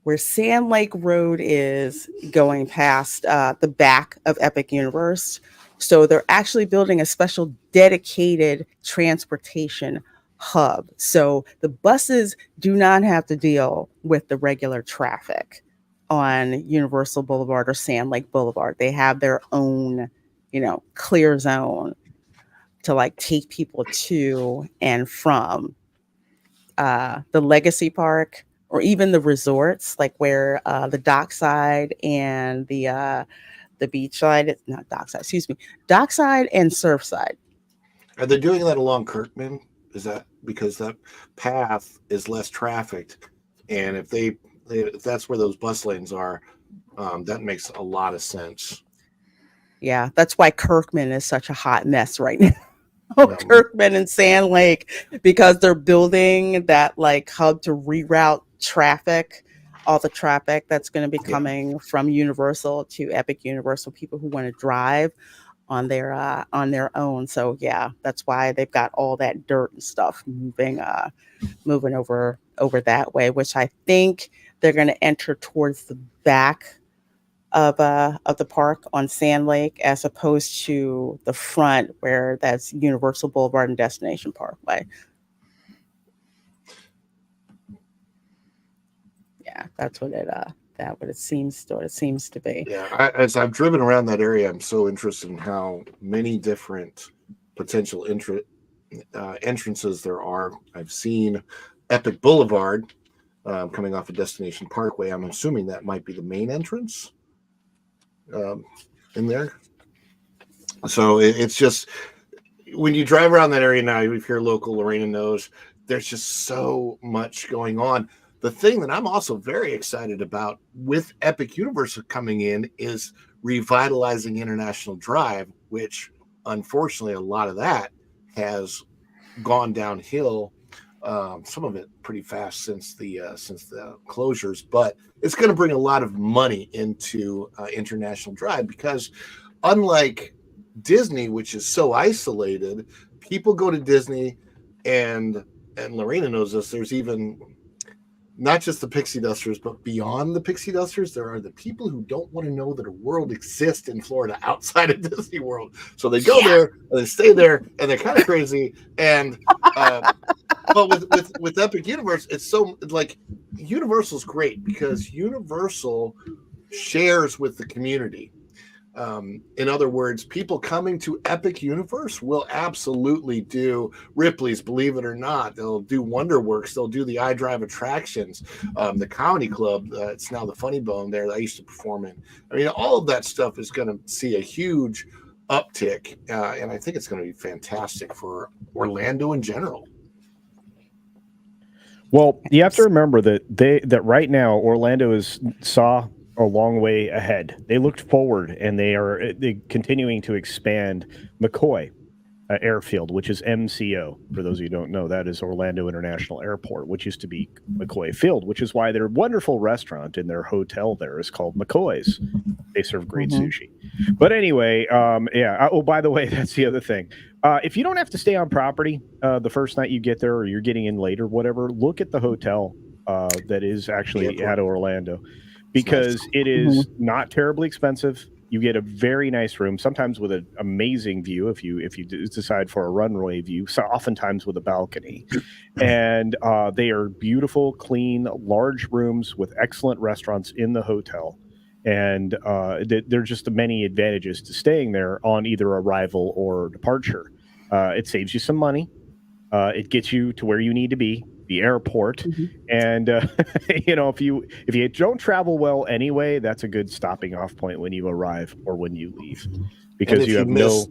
where Sand Lake Road is, going past the back of Epic Universe. So they're actually building a special dedicated transportation hub. So the buses do not have to deal with the regular traffic on Universal Boulevard or Sand Lake Boulevard. They have their own, clear zone to like take people to and from the Legacy Park, or even the resorts, like where the dockside and the beach side, not dockside, excuse me, dockside and surfside. Are they doing that along Kirkman? Is that because that path is less trafficked, and if that's where those bus lanes are, that makes a lot of sense. Yeah, that's why Kirkman is such a hot mess right now. Yeah. Kirkman and Sand Lake, because they're building that like hub to reroute traffic, all the traffic that's going to be Yeah. coming from Universal to Epic Universal, people who want to drive on their own. So yeah, that's why they've got all that dirt and stuff moving over that way, which I think they're going to enter towards the back of the park on Sand Lake, as opposed to the front where that's Universal Boulevard and Destination Parkway. Yeah, that's what it seems to be. Yeah, as I've driven around that area, I'm so interested in how many different potential entrances there are. I've seen Epic Boulevard coming off of Destination Parkway. I'm assuming that might be the main entrance in there. So it's just, when you drive around that area now, if you're local, Lorena knows, there's just so much going on. The thing that I'm also very excited about with Epic Universe coming in is revitalizing International Drive, which unfortunately a lot of that has gone downhill. Some of it pretty fast since the closures, but it's going to bring a lot of money into International Drive, because unlike Disney, which is so isolated, people go to Disney, and Lorena knows this, there's even not just the pixie dusters, but beyond the pixie dusters, there are the people who don't want to know that a world exists in Florida outside of Disney World. So they go there and they stay there, and they're kind of crazy. And but with Epic Universe, it's so like, Universal's great because Universal shares with the community. In other words, people coming to Epic Universe will absolutely do Ripley's, believe it or not. They'll do Wonderworks. They'll do the iDrive attractions, the comedy club. It's now the Funny Bone there that I used to perform in. I mean, all of that stuff is going to see a huge uptick, and I think it's going to be fantastic for Orlando in general. Well, you have to remember that right now Orlando saw a long way ahead. They looked forward, and they continuing to expand McCoy Airfield, which is MCO. For those of you who don't know, that is Orlando International Airport, which used to be McCoy Field, which is why their wonderful restaurant in their hotel there is called McCoy's. They serve great sushi. But anyway, yeah. Oh, by the way, that's the other thing. If you don't have to stay on property the first night you get there, or you're getting in late or whatever, look at the hotel that is actually at Orlando, because it is not terribly expensive. You get a very nice room, sometimes with an amazing view if you decide for a runway view, so oftentimes with a balcony. And they are beautiful, clean, large rooms with excellent restaurants in the hotel. And there are just many advantages to staying there on either arrival or departure. It saves you some money. It gets you to where you need to be, the airport. And if you don't travel well anyway, that's a good stopping off point when you arrive or when you leave, because you have no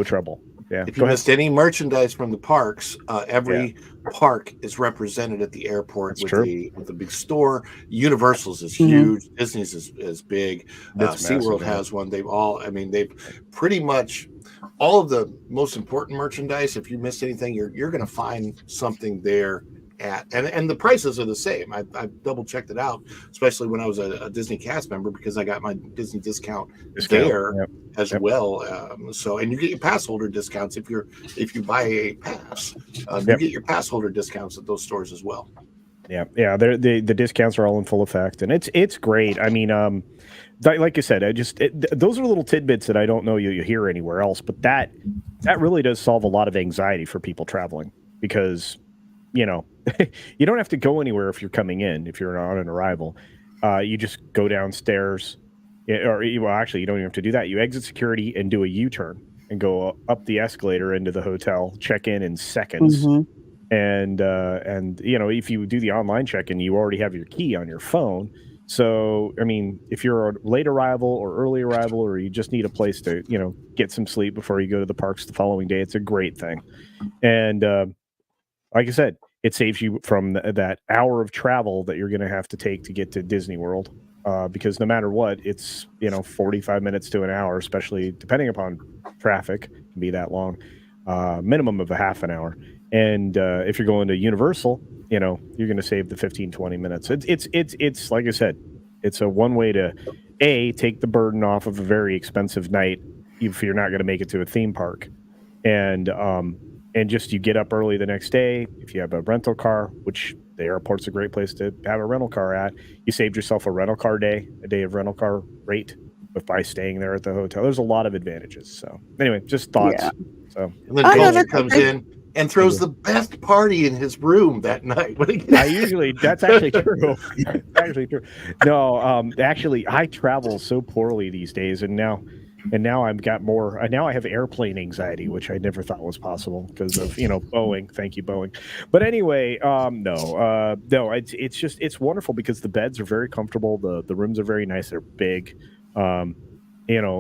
trouble. Yeah. If you missed any merchandise from the parks, every park is represented at the airport with the big store. Universal's is huge. Disney's is big. SeaWorld has one. They've pretty much all of the most important merchandise. If you missed anything, you're going to find something there. And the prices are the same. I double checked it out, especially when I was a Disney cast member, because I got my Disney discount there as well. And you get your pass holder discounts if you buy a pass. You get your pass holder discounts at those stores as well. Yeah. The discounts are all in full effect, and it's great. I mean, like I said, those are little tidbits that I don't know you hear anywhere else, but that really does solve a lot of anxiety for people traveling, because you don't have to go anywhere if you're coming in. If you're on an arrival, you just go downstairs, actually, you don't even have to do that. You exit security and do a U-turn and go up the escalator into the hotel, check in seconds. And if you do the online check-in, you already have your key on your phone. So, I mean, if you're a late arrival or early arrival, or you just need a place to, get some sleep before you go to the parks the following day, it's a great thing. And like I said, it saves you from that hour of travel that you're going to have to take to get to Disney World, because no matter what, it's 45 minutes to an hour, especially depending upon traffic, can be that long, minimum of a half an hour. And if you're going to Universal, you're going to save the 15-20 minutes. It's like I said, it's a one way to take the burden off of a very expensive night if you're not going to make it to a theme park, and just you get up early the next day. If you have a rental car, which the airport's a great place to have a rental car at, you saved yourself a rental car day, a day of rental car rate, by staying there at the hotel. There's a lot of advantages. So anyway, just thoughts. Yeah. So and then Coach comes in and throws the best party in his room that night. That's actually true. Actually true. No, actually, I travel so poorly these days, and now I've got more. Now I have airplane anxiety, which I never thought was possible because of Boeing. Thank you, Boeing. But anyway, no. It's wonderful because the beds are very comfortable. The rooms are very nice. They're big. It's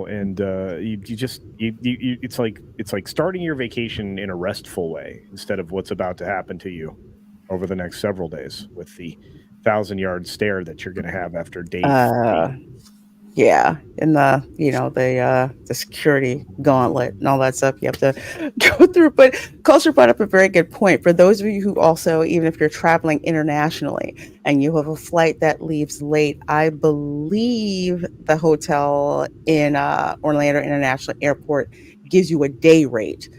like starting your vacation in a restful way instead of what's about to happen to you over the next several days with the 1,000-yard stare that you're going to have after day 3. Yeah, and the security gauntlet and all that stuff you have to go through. But Culture brought up a very good point. For those of you who also, even if you're traveling internationally and you have a flight that leaves late, I believe the hotel in Orlando International Airport gives you a day rate.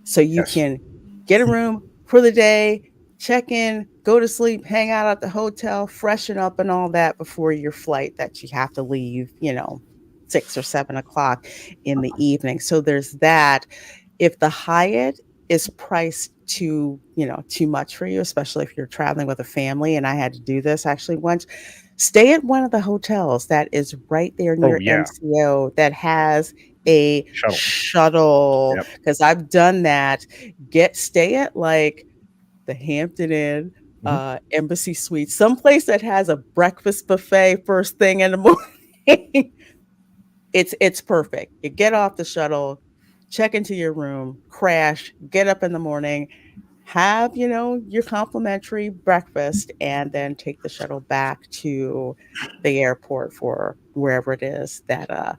So you can get a room for the day, check in, go to sleep, hang out at the hotel, freshen up and all that before your flight that you have to leave, 6 or 7 o'clock in the evening. So there's that. If the Hyatt is priced too much for you, especially if you're traveling with a family, and I had to do this actually once, stay at one of the hotels that is right there near MCO that has a shuttle. Because I've done that. Stay at like the Hampton Inn, Embassy Suite, someplace that has a breakfast buffet first thing in the morning. It's perfect. You get off the shuttle, check into your room, crash, get up in the morning, have, your complimentary breakfast, and then take the shuttle back to the airport for wherever it is that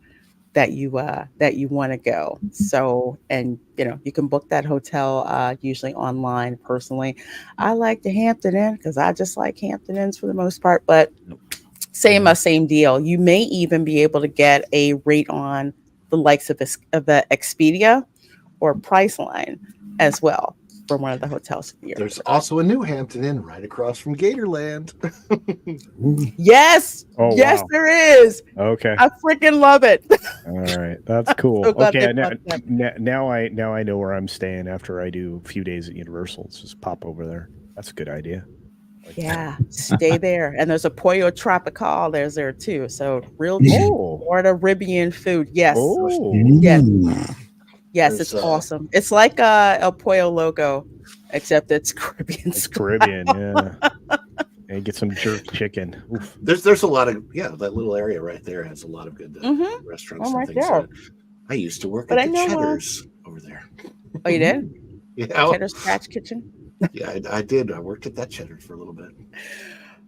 you want to go. So, and you can book that hotel usually online. Personally, I like the Hampton Inn because I just like Hampton Inns for the most part. But same deal. You may even be able to get a rate on the likes of the Expedia or Priceline as well from one of the hotels at the There's airport. also a New Hampton Inn right across from Gatorland. Yes, Oh, yes, wow. there is. Okay. I freaking love it. All right. That's cool. So glad Okay. they brought that. Now I know where I'm staying after I do a few days at Universal. Let's just pop over there. That's a good idea. Like that. Yeah, stay there. And there's a Pollo Tropical. There's there too. So real Oh. Puerto Rican food. Yes. Oh. Yes. Mm. Yes, There's, it's awesome. It's like El Pollo Loco, except it's Caribbean It's style. Caribbean, yeah. And get some jerk chicken. Oof. there's a lot of that little area right there has a lot of good Mhm. restaurants Oh, and right things. there. I used to work But at I the know, Cheddar's over there. Oh, you did? Yeah, Cheddar Scratch Kitchen? yeah, I did. I worked at that Cheddar's for a little bit.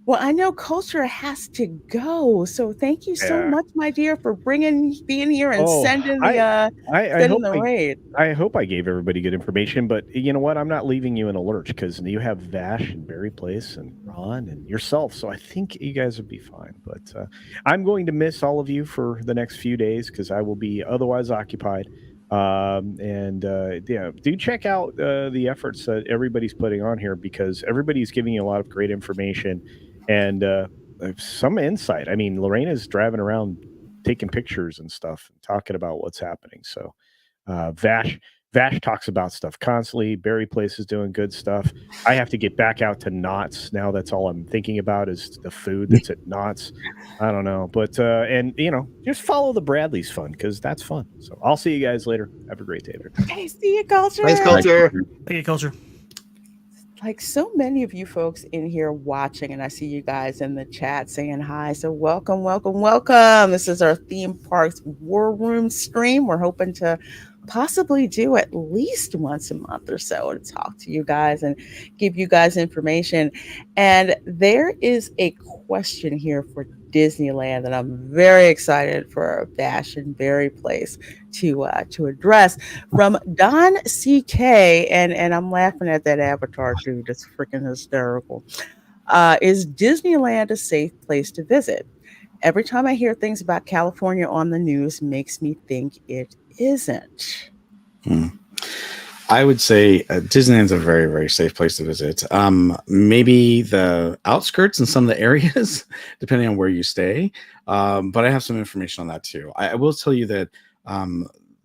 Well, I know culture has to go. So thank you so Yeah. much, my dear, for being here and Oh, sending I sending hope the raid. I hope I gave everybody good information, but you know what? I'm not leaving you in a lurch because you have Vash and Barry Place and Ron and yourself, so I think you guys would be fine. But I'm going to miss all of you for the next few days because I will be otherwise occupied. And do check out the efforts that everybody's putting on here because everybody's giving you a lot of great information and some insight. I mean, Lorena's driving around taking pictures and stuff and talking about what's happening. So Vash talks about stuff constantly. Barry Place is doing good stuff. I have to get back out to Knott's now. That's all I'm thinking about is the food that's at Knott's. I don't know, but and just follow the Bradley's fun because that's fun. So I'll see you guys later. Have a great day, everybody. Hey, see you, culture. Thanks, culture. Hey, culture. Like so many of you folks in here watching, and I see you guys in the chat saying hi. So welcome, welcome, welcome. This is our theme parks war room stream. We're hoping to possibly do at least once a month or so to talk to you guys and give you guys information. And there is a question here for Disneyland that I'm very excited for Dash and Berry Place to address from Don CK, and I'm laughing at that avatar dude. It's freaking hysterical. Is Disneyland a safe place to visit? Every time I hear things about California on the news, makes me think it isn't. I would say Disneyland's a very, very safe place to visit. Maybe the outskirts in some of the areas, depending on where you stay. But I have some information on that too. I will tell you that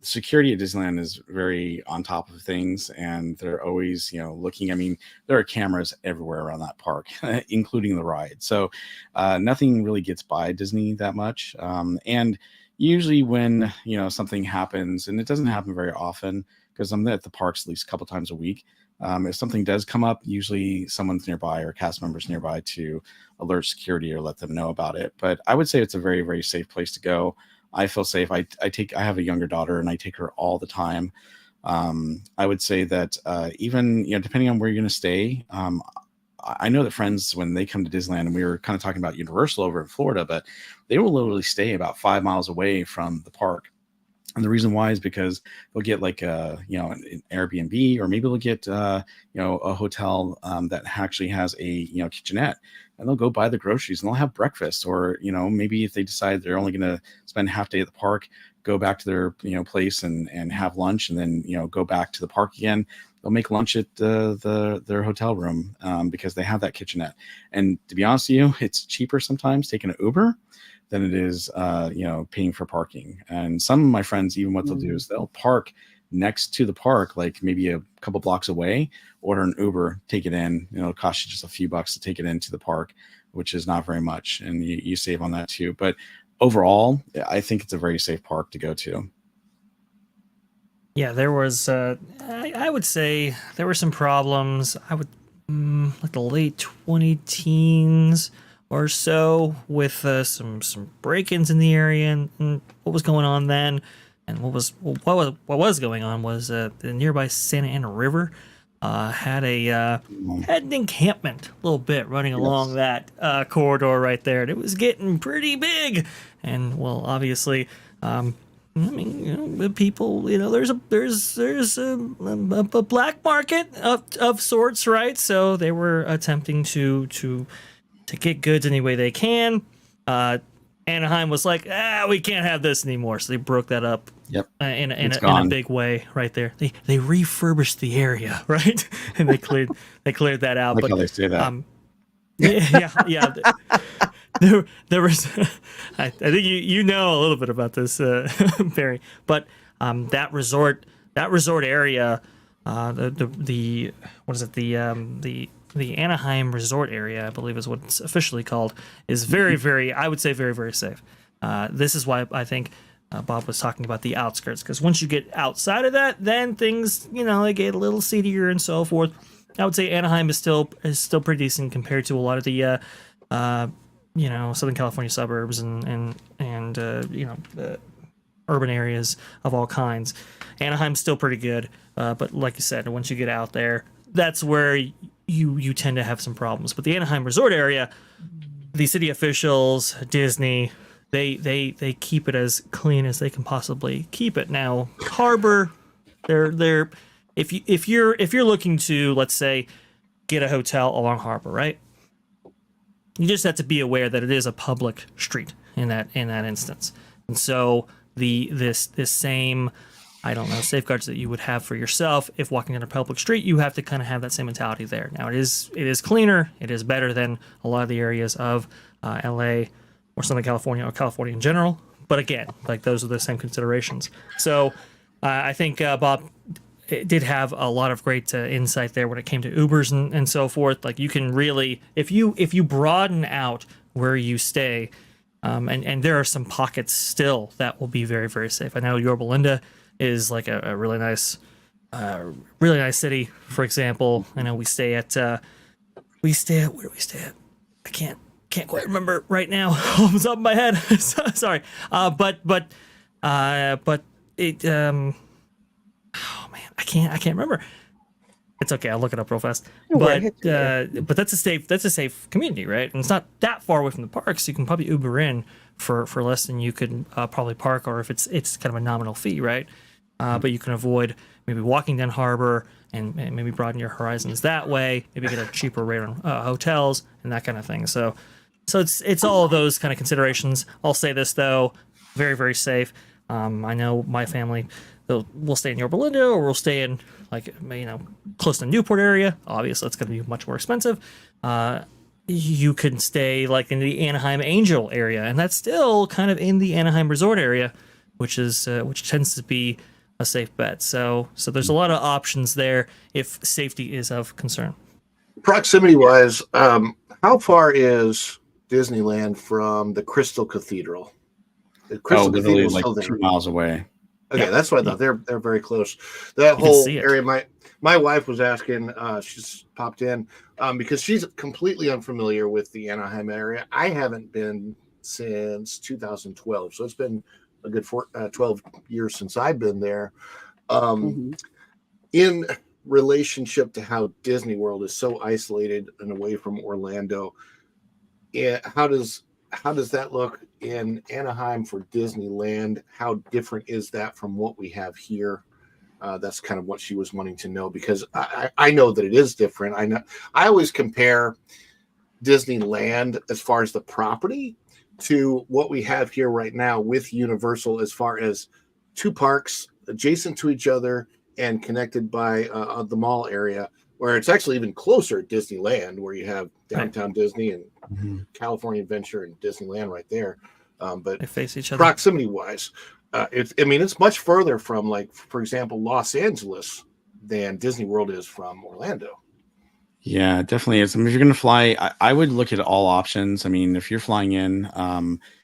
security at Disneyland is very on top of things, and they're always, looking. I mean, there are cameras everywhere around that park, including the ride. So nothing really gets by Disney that much. And usually when something happens, and it doesn't happen very often because I'm at the parks at least a couple times a week. If something does come up, usually someone's nearby or cast members nearby to alert security or let them know about it. But I would say it's a very, very safe place to go. I feel safe. I have a younger daughter and I take her all the time. I would say that even depending on where you're going to stay, I know that friends, when they come to Disneyland, and we were kind of talking about Universal over in Florida, but they will literally stay about 5 miles away from the park. And the reason why is because they'll get like an Airbnb, or maybe they'll get a hotel that actually has a kitchenette, and they'll go buy the groceries and they'll have breakfast, or maybe if they decide they're only going to spend half day at the park, go back to their place and have lunch, and then go back to the park again. They'll make lunch at their hotel room because they have that kitchenette. And to be honest with you, it's cheaper sometimes taking an Uber than it is, paying for parking. And some of my friends, even what they'll do is they'll park next to the park, like maybe a couple blocks away, order an Uber, take it in. It'll cost you just a few bucks to take it into the park, which is not very much. And you save on that too. But overall, I think it's a very safe park to go to. Yeah, there was, I would say there were some problems. I would, like the late 20 teens or so, with some break-ins in the area, and what was going on then, and what was going on was the nearby Santa Ana River had an encampment a little bit running along that corridor right there, and it was getting pretty big. And well, obviously, I mean, the people, there's a black market of sorts, right? So they were attempting to get goods any way they can. Anaheim was like, we can't have this anymore, so they broke that up. Yep. In a big way, right there. They refurbished the area, right, and they cleared that out. Like how they say that. Yeah. There was, I think you know a little bit about this, Barry. But that resort area, the what is it, the Anaheim Resort area, I believe is what it's officially called, is very, very, I would say very, very safe. This is why I think Bob was talking about the outskirts, because once you get outside of that, then things, they get a little seedier and so forth. I would say Anaheim is still pretty decent compared to a lot of the Southern California suburbs and urban areas of all kinds. Anaheim's still pretty good, but like you said, once you get out there, that's where you tend to have some problems. But the Anaheim Resort area, the city officials, Disney, they keep it as clean as they can possibly keep it. Now, harbor, they're if you're looking to, let's say, get a hotel along harbor, right? You just have to be aware that it is a public street in that instance. And so this same, I don't know, safeguards that you would have for yourself if walking on a public street, you have to kind of have that same mentality there. Now it is cleaner, it is better than a lot of the areas of LA or Southern California or California in general. But again, like, those are the same considerations. So I think Bob did have a lot of great insight there when it came to Ubers and so forth. Like, you can really, if you broaden out where you stay, and there are some pockets still that will be very, very safe. I know Yorba Linda is like a really nice city, for example. I know we stay at where do we stay at? I can't quite remember right now off the top of my head. Sorry. But it oh man, I can't remember. It's okay, I'll look it up real fast. But that's a safe community, right? And it's not that far away from the parks. You can probably Uber in for less than you could probably park, or if it's kind of a nominal fee, right? But you can avoid maybe walking down harbor and maybe broaden your horizons that way. Maybe get a cheaper rate on hotels and that kind of thing. So it's all of those kind of considerations. I'll say this though, very, very safe. I know my family, we'll stay in Yorba Linda, or we'll stay in, like, close to the Newport area. Obviously, it's going to be much more expensive. You can stay like in the Anaheim Angel area, and that's still kind of in the Anaheim Resort area, which tends to be a safe bet. So there's a lot of options there if safety is of concern. Proximity wise, how far is Disneyland from the Crystal Cathedral? The Crystal literally Cathedral, like 2 miles away. Okay, that's what I thought. They're very close. That whole area. My wife was asking. She just popped in because she's completely unfamiliar with the Anaheim area. I haven't been since 2012, so it's been a good 12 years since I've been there. In relationship to how Disney World is so isolated and away from Orlando, how does that look in Anaheim for Disneyland? How different is that from what we have here? That's kind of what she was wanting to know, because I know that it is different. I always compare Disneyland as far as the property to what we have here right now with Universal, as far as two parks adjacent to each other and connected by the mall area, where it's actually even closer at Disneyland, where you have downtown Disney and California Adventure and Disneyland right there. But they face each other. Proximity wise, it's much further from, like, for example, Los Angeles than Disney World is from Orlando. Yeah, it definitely is. I mean, if you're going to fly, I would look at all options. I mean, if you're flying in,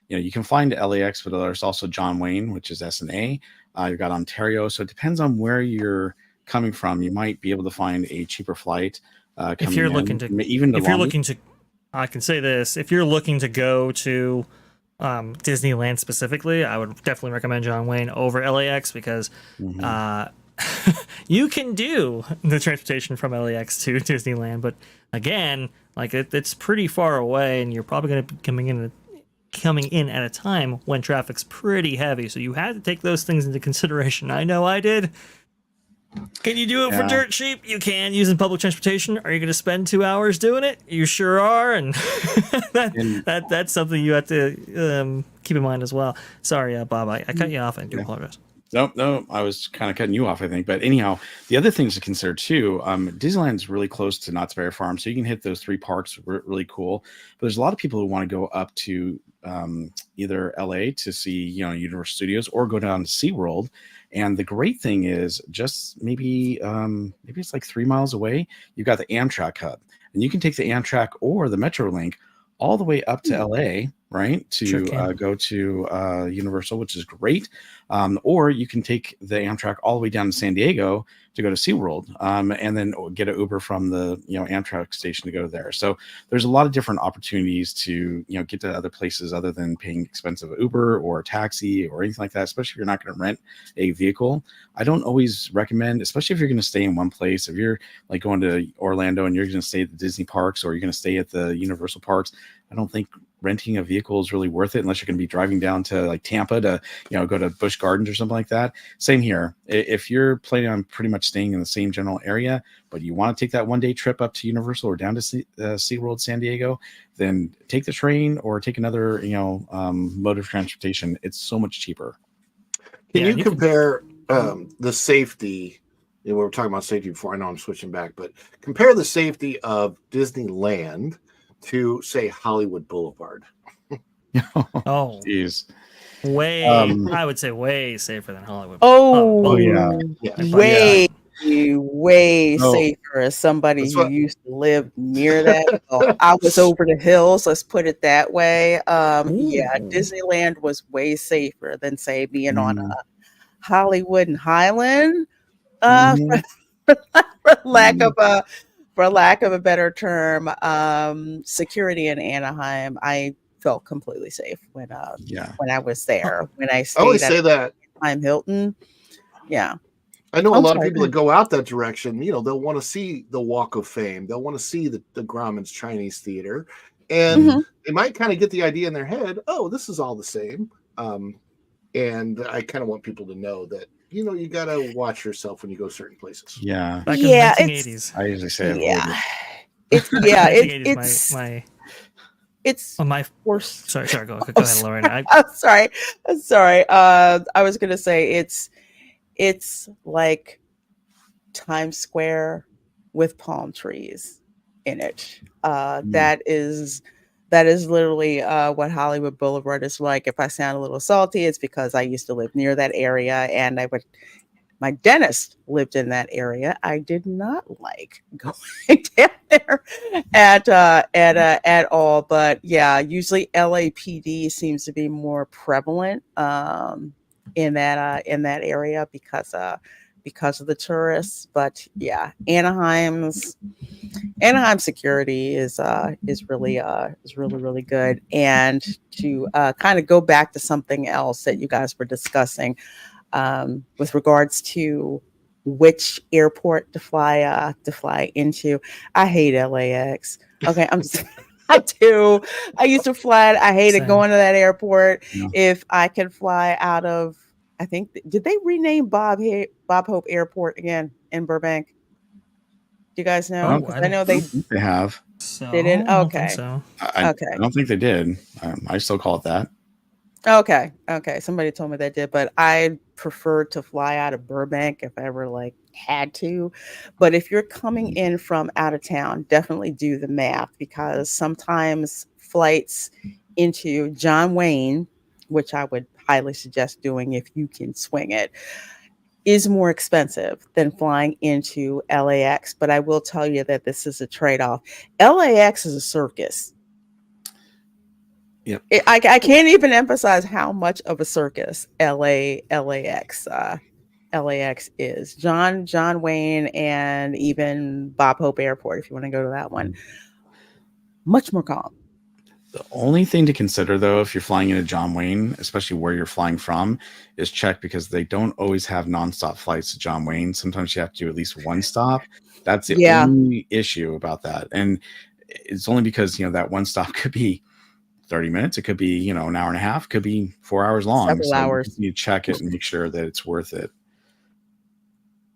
you can fly into LAX, but there's also John Wayne, which is SNA. You've got Ontario. So it depends on where you're coming from. You might be able to find a cheaper flight. If you're looking to, I can say this, if you're looking to go to Disneyland specifically, I would definitely recommend John Wayne over LAX, because you can do the transportation from LAX to Disneyland, but again, like it's pretty far away, and you're probably going to be coming in at a time when traffic's pretty heavy. So you had to take those things into consideration. I know I did. Can you do it for dirt cheap? You can, using public transportation. Are you going to spend 2 hours doing it? You sure are, and that's something you have to keep in mind as well. Sorry, Bob, I cut you off. I do apologize. No, I was kind of cutting you off, I think. But anyhow, the other things to consider too, Disneyland's really close to Knott's Berry Farm, so you can hit those 3 parks, really cool. But there's a lot of people who want to go up to either LA to see, Universal Studios, or go down to SeaWorld. And the great thing is, just maybe it's like 3 miles away, you've got the Amtrak hub, and you can take the Amtrak or the Metrolink all the way up to LA, right? To go to Universal, which is great. Or you can take the Amtrak all the way down to San Diego to go to SeaWorld, and then get an Uber from the Amtrak station to go there. So there's a lot of different opportunities to get to other places other than paying expensive Uber or taxi or anything like that, especially if you're not going to rent a vehicle. I don't always recommend, especially if you're going to stay in one place. If you're like going to Orlando and you're going to stay at the Disney parks, or you're going to stay at the Universal parks, I don't think renting a vehicle is really worth it unless you're going to be driving down to like Tampa to go to Busch Gardens or something like that. Same here. If you're planning on pretty much staying in the same general area, but you want to take that 1-day trip up to Universal or down to SeaWorld San Diego, then take the train or take another mode of transportation. It's so much cheaper. Can you compare the safety? We were talking about safety before. I know I'm switching back, but compare the safety of Disneyland to, say, Hollywood Boulevard. Oh, jeez. I would say way safer than Hollywood. Oh yeah. Way safer as somebody who used to live near that. I was over the hills, let's put it that way. Disneyland was way safer than, say, being on Hollywood and Highland. For lack of a better term, security in Anaheim, I felt completely safe when I was there. When I stayed at Anaheim Hilton. Yeah. I know a lot of people that go out that direction, they'll want to see the Walk of Fame. They'll want to see the Grauman's Chinese Theater. And they might kind of get the idea in their head, oh, this is all the same. And I kind of want people to know that, you got to watch yourself when you go certain places. Yeah. Back in the 1980s. I usually say it's my worst. Sorry, go ahead, Lauren. I'm sorry. I was gonna say it's like Times Square with palm trees in it. That is literally what Hollywood Boulevard is like. If I sound a little salty, it's because I used to live near that area, and my dentist lived in that area. I did not like going down there at all. But yeah, usually LAPD seems to be more prevalent in that area because of the tourists. But yeah, Anaheim security is really good. And to kind of go back to something else that you guys were discussing with regards to which airport to fly into, I hate LAX. Okay, I do. I used to fly it. I hated going to that airport. Yeah. If I could fly out of, I think, did they rename Bob Hope Airport again in Burbank? Do you guys know? I know they have. So, they didn't. Okay. I don't think they did. I still call it that. Okay. Somebody told me they did, but I prefer to fly out of Burbank if I ever had to. But if you're coming in from out of town, definitely do the math, because sometimes flights into John Wayne, which I would highly suggest doing if you can swing it, is more expensive than flying into LAX. But I will tell you that this is a trade-off. LAX is a circus. Yep. I can't even emphasize how much of a circus LAX is. John Wayne and even Bob Hope Airport, if you want to go to that one, much more calm. The only thing to consider, though, if you're flying into John Wayne, especially where you're flying from, is check because they don't always have nonstop flights to John Wayne. Sometimes you have to do at least one stop. That's the Yeah, only issue about that. And it's only because, that one stop could be 30 minutes. It could be, an hour and a half, could be 4 hours long. several So you hours. just need to check it and make sure that it's worth it.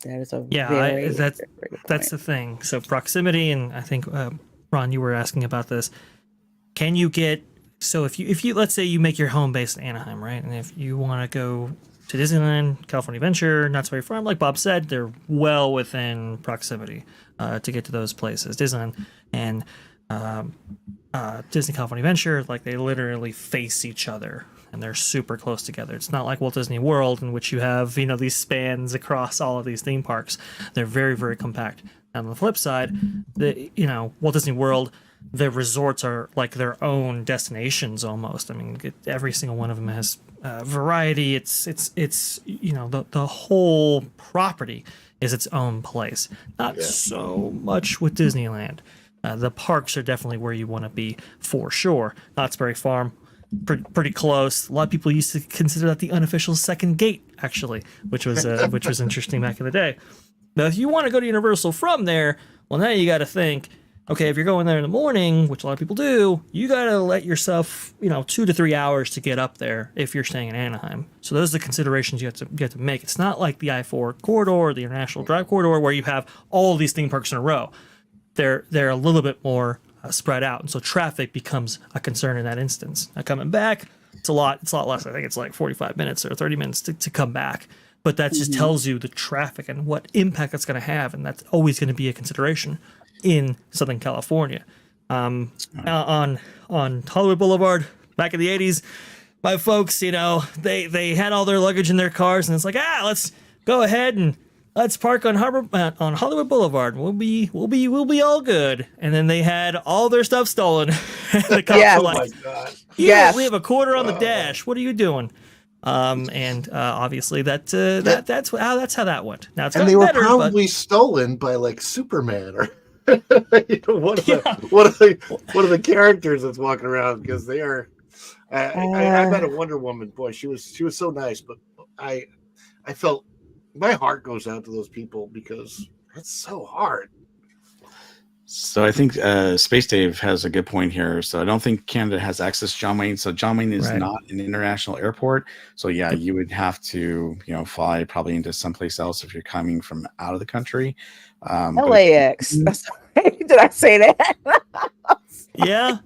That is a Yeah, very, that's very good that's point. the thing. So proximity, and I think Ron, you were asking about this. Can you get so if you let's say you make your home base in Anaheim, right? And if you want to go to Disneyland, California Adventure, not so very far, like Bob said, they're well within proximity to get to those places. Disneyland and Disney California Adventure, like they literally face each other and they're super close together. It's not like Walt Disney World in which you have, these spans across all of these theme parks. They're very, very compact. On the flip side, Walt Disney World, the resorts are like their own destinations almost. I mean, every single one of them has variety. It's the whole property is its own place. Not so much with Disneyland. The parks are definitely where you want to be for sure. Knott's Berry Farm, pretty close. A lot of people used to consider that the unofficial second gate, actually, which was interesting back in the day. Now, if you want to go to Universal from there, well, now you got to think, okay, if you're going there in the morning, which a lot of people do, you got to let yourself, 2 to 3 hours to get up there if you're staying in Anaheim. So those are the considerations you have to make. It's not like the I-4 corridor, the International Drive corridor, where you have all these theme parks in a row. They're a little bit more spread out, and so traffic becomes a concern in that instance. Now coming back, it's a lot less. I think it's like 45 minutes or 30 minutes to come back. But that just tells you the traffic and what impact that's going to have, and that's always going to be a consideration in Southern California. On Hollywood Boulevard back in the 80s, my folks, they had all their luggage in their cars, and it's like, let's go ahead and let's park on Hollywood Boulevard. We'll be all good. And then they had all their stuff stolen. The cops were like, my God. Yes. we have a quarter on the dash. What are you doing? Obviously that's how that went. Now it's And gotten they were better, probably stolen by like Superman or one of the characters that's walking around, because they are. I met a Wonder Woman. Boy, she was so nice, but I felt my heart goes out to those people because it's so hard. So I think Space Dave has a good point here. So I don't think Canada has access to John Wayne. So John Wayne is not an international airport. So yeah, you would have to, fly probably into someplace else if you're coming from out of the country. LAX. Did I say that? Yeah,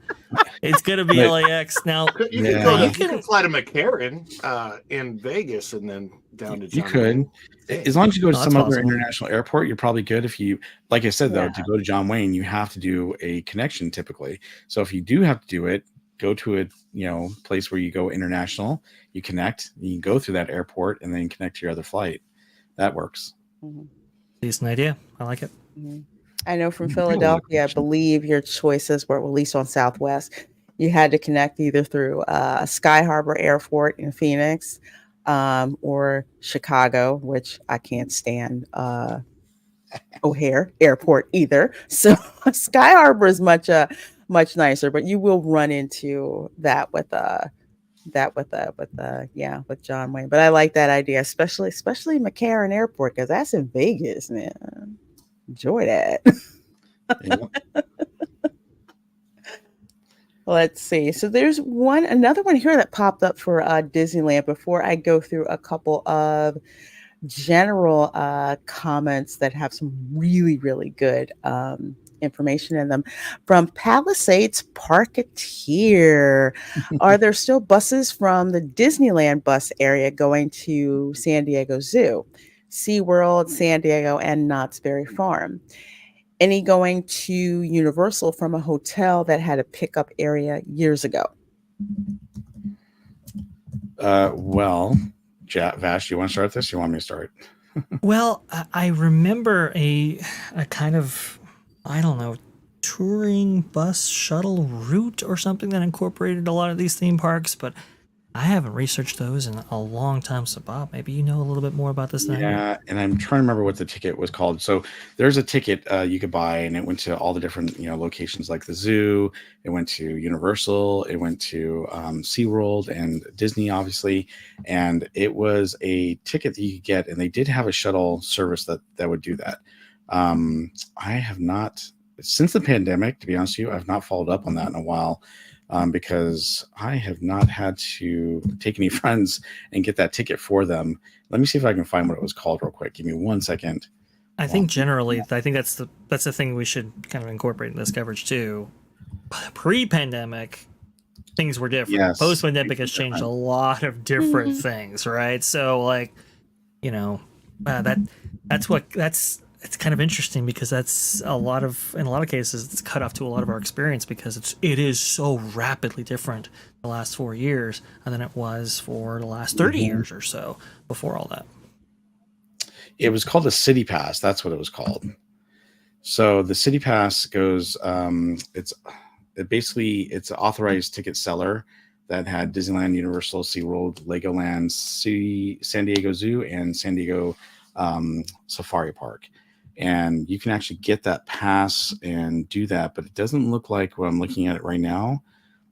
it's gonna be LAX now. You can fly to McCarran in Vegas and then down to John you could. Wayne. As long as you go to some other possible. international airport, you're probably good. If you, like I said, though, to go to John Wayne, you have to do a connection typically. So if you do have to do it, go to a place where you go international, you connect, you can go through that airport and then connect to your other flight. That works. Decent idea. I like it. I know from Philadelphia, I believe your choices were, at least on Southwest, you had to connect either through Sky Harbor Airport in Phoenix or Chicago, which I can't stand O'Hare Airport either. So Sky Harbor is much nicer, but you will run into that with John Wayne. But I like that idea, especially McCarran Airport, because that's in Vegas, man. Enjoy that. Let's see. So there's another one here that popped up for Disneyland before I go through a couple of general comments that have some really, really good information in them. From Palisades Parketeer. Are there still buses from the Disneyland bus area going to San Diego Zoo, SeaWorld, San Diego, and Knott's Berry Farm? Any going to Universal from a hotel that had a pickup area years ago? Well, Vash, you want to start this? Or you want me to start? Well, I remember a kind of, I don't know, touring bus shuttle route or something that incorporated a lot of these theme parks, but I haven't researched those in a long time. So, Bob, maybe you know a little bit more about this than I do. Yeah, and I'm trying to remember what the ticket was called. So there's a ticket you could buy, and it went to all the different locations like the zoo. It went to Universal. It went to SeaWorld and Disney, obviously. And it was a ticket that you could get, and they did have a shuttle service that would do that. I have not, since the pandemic, to be honest with you, I've not followed up on that in a while. Because I have not had to take any friends and get that ticket for them. Let me see if I can find what it was called real quick. Give me 1 second. I think generally, I think that's the thing we should kind of incorporate in this coverage too. Pre-pandemic, things were different. Yes. Post-pandemic has changed a lot of different things, right? So, like, it's kind of interesting because that's in a lot of cases it's cut off to a lot of our experience because it is so rapidly different the last 4 years than it was for the last 30 years or so before all that. It was called a City Pass. That's what it was called. So the City Pass goes. It's an authorized ticket seller that had Disneyland, Universal, SeaWorld, Legoland, San Diego Zoo, and San Diego Safari Park. And you can actually get that pass and do that, but it doesn't look like, what I'm looking at it right now,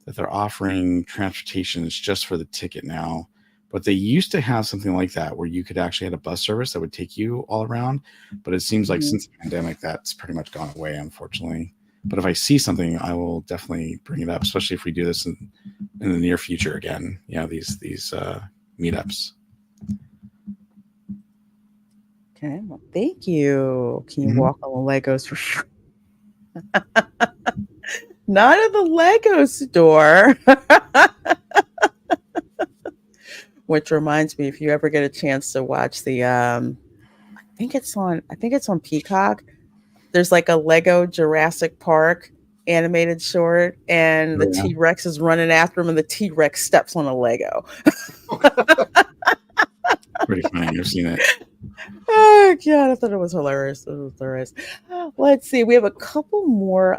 that they're offering transportation. It's just for the ticket now. But they used to have something like that where you could actually have a bus service that would take you all around. But it seems like since the pandemic, that's pretty much gone away, unfortunately. But if I see something, I will definitely bring it up, especially if we do this in the near future again. These meetups. Okay, well, thank you. Can you walk on the Legos for sure? Not at the Lego store. Which reminds me, if you ever get a chance to watch the, I think it's on Peacock. There's like a Lego Jurassic Park animated short, and the T-Rex is running after him, and the T-Rex steps on a Lego. Pretty funny. I've seen it. Oh God, I thought it was hilarious. Let's see. We have a couple more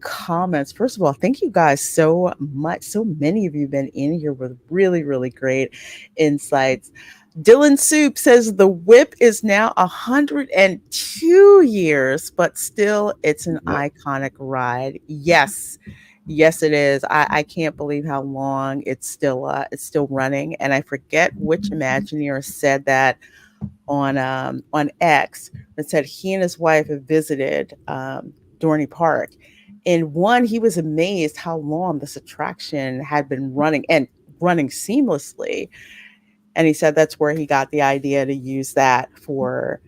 comments. First of all, thank you guys so much. So many of you have been in here with really, really great insights. Dylan Soup says the whip is now 102 years, but still it's an iconic ride. Yes, it is. I can't believe how long it's still running. And I forget which Imagineer said that on X, that said he and his wife have visited Dorney Park. And one, he was amazed how long this attraction had been running seamlessly. And he said that's where he got the idea to use that for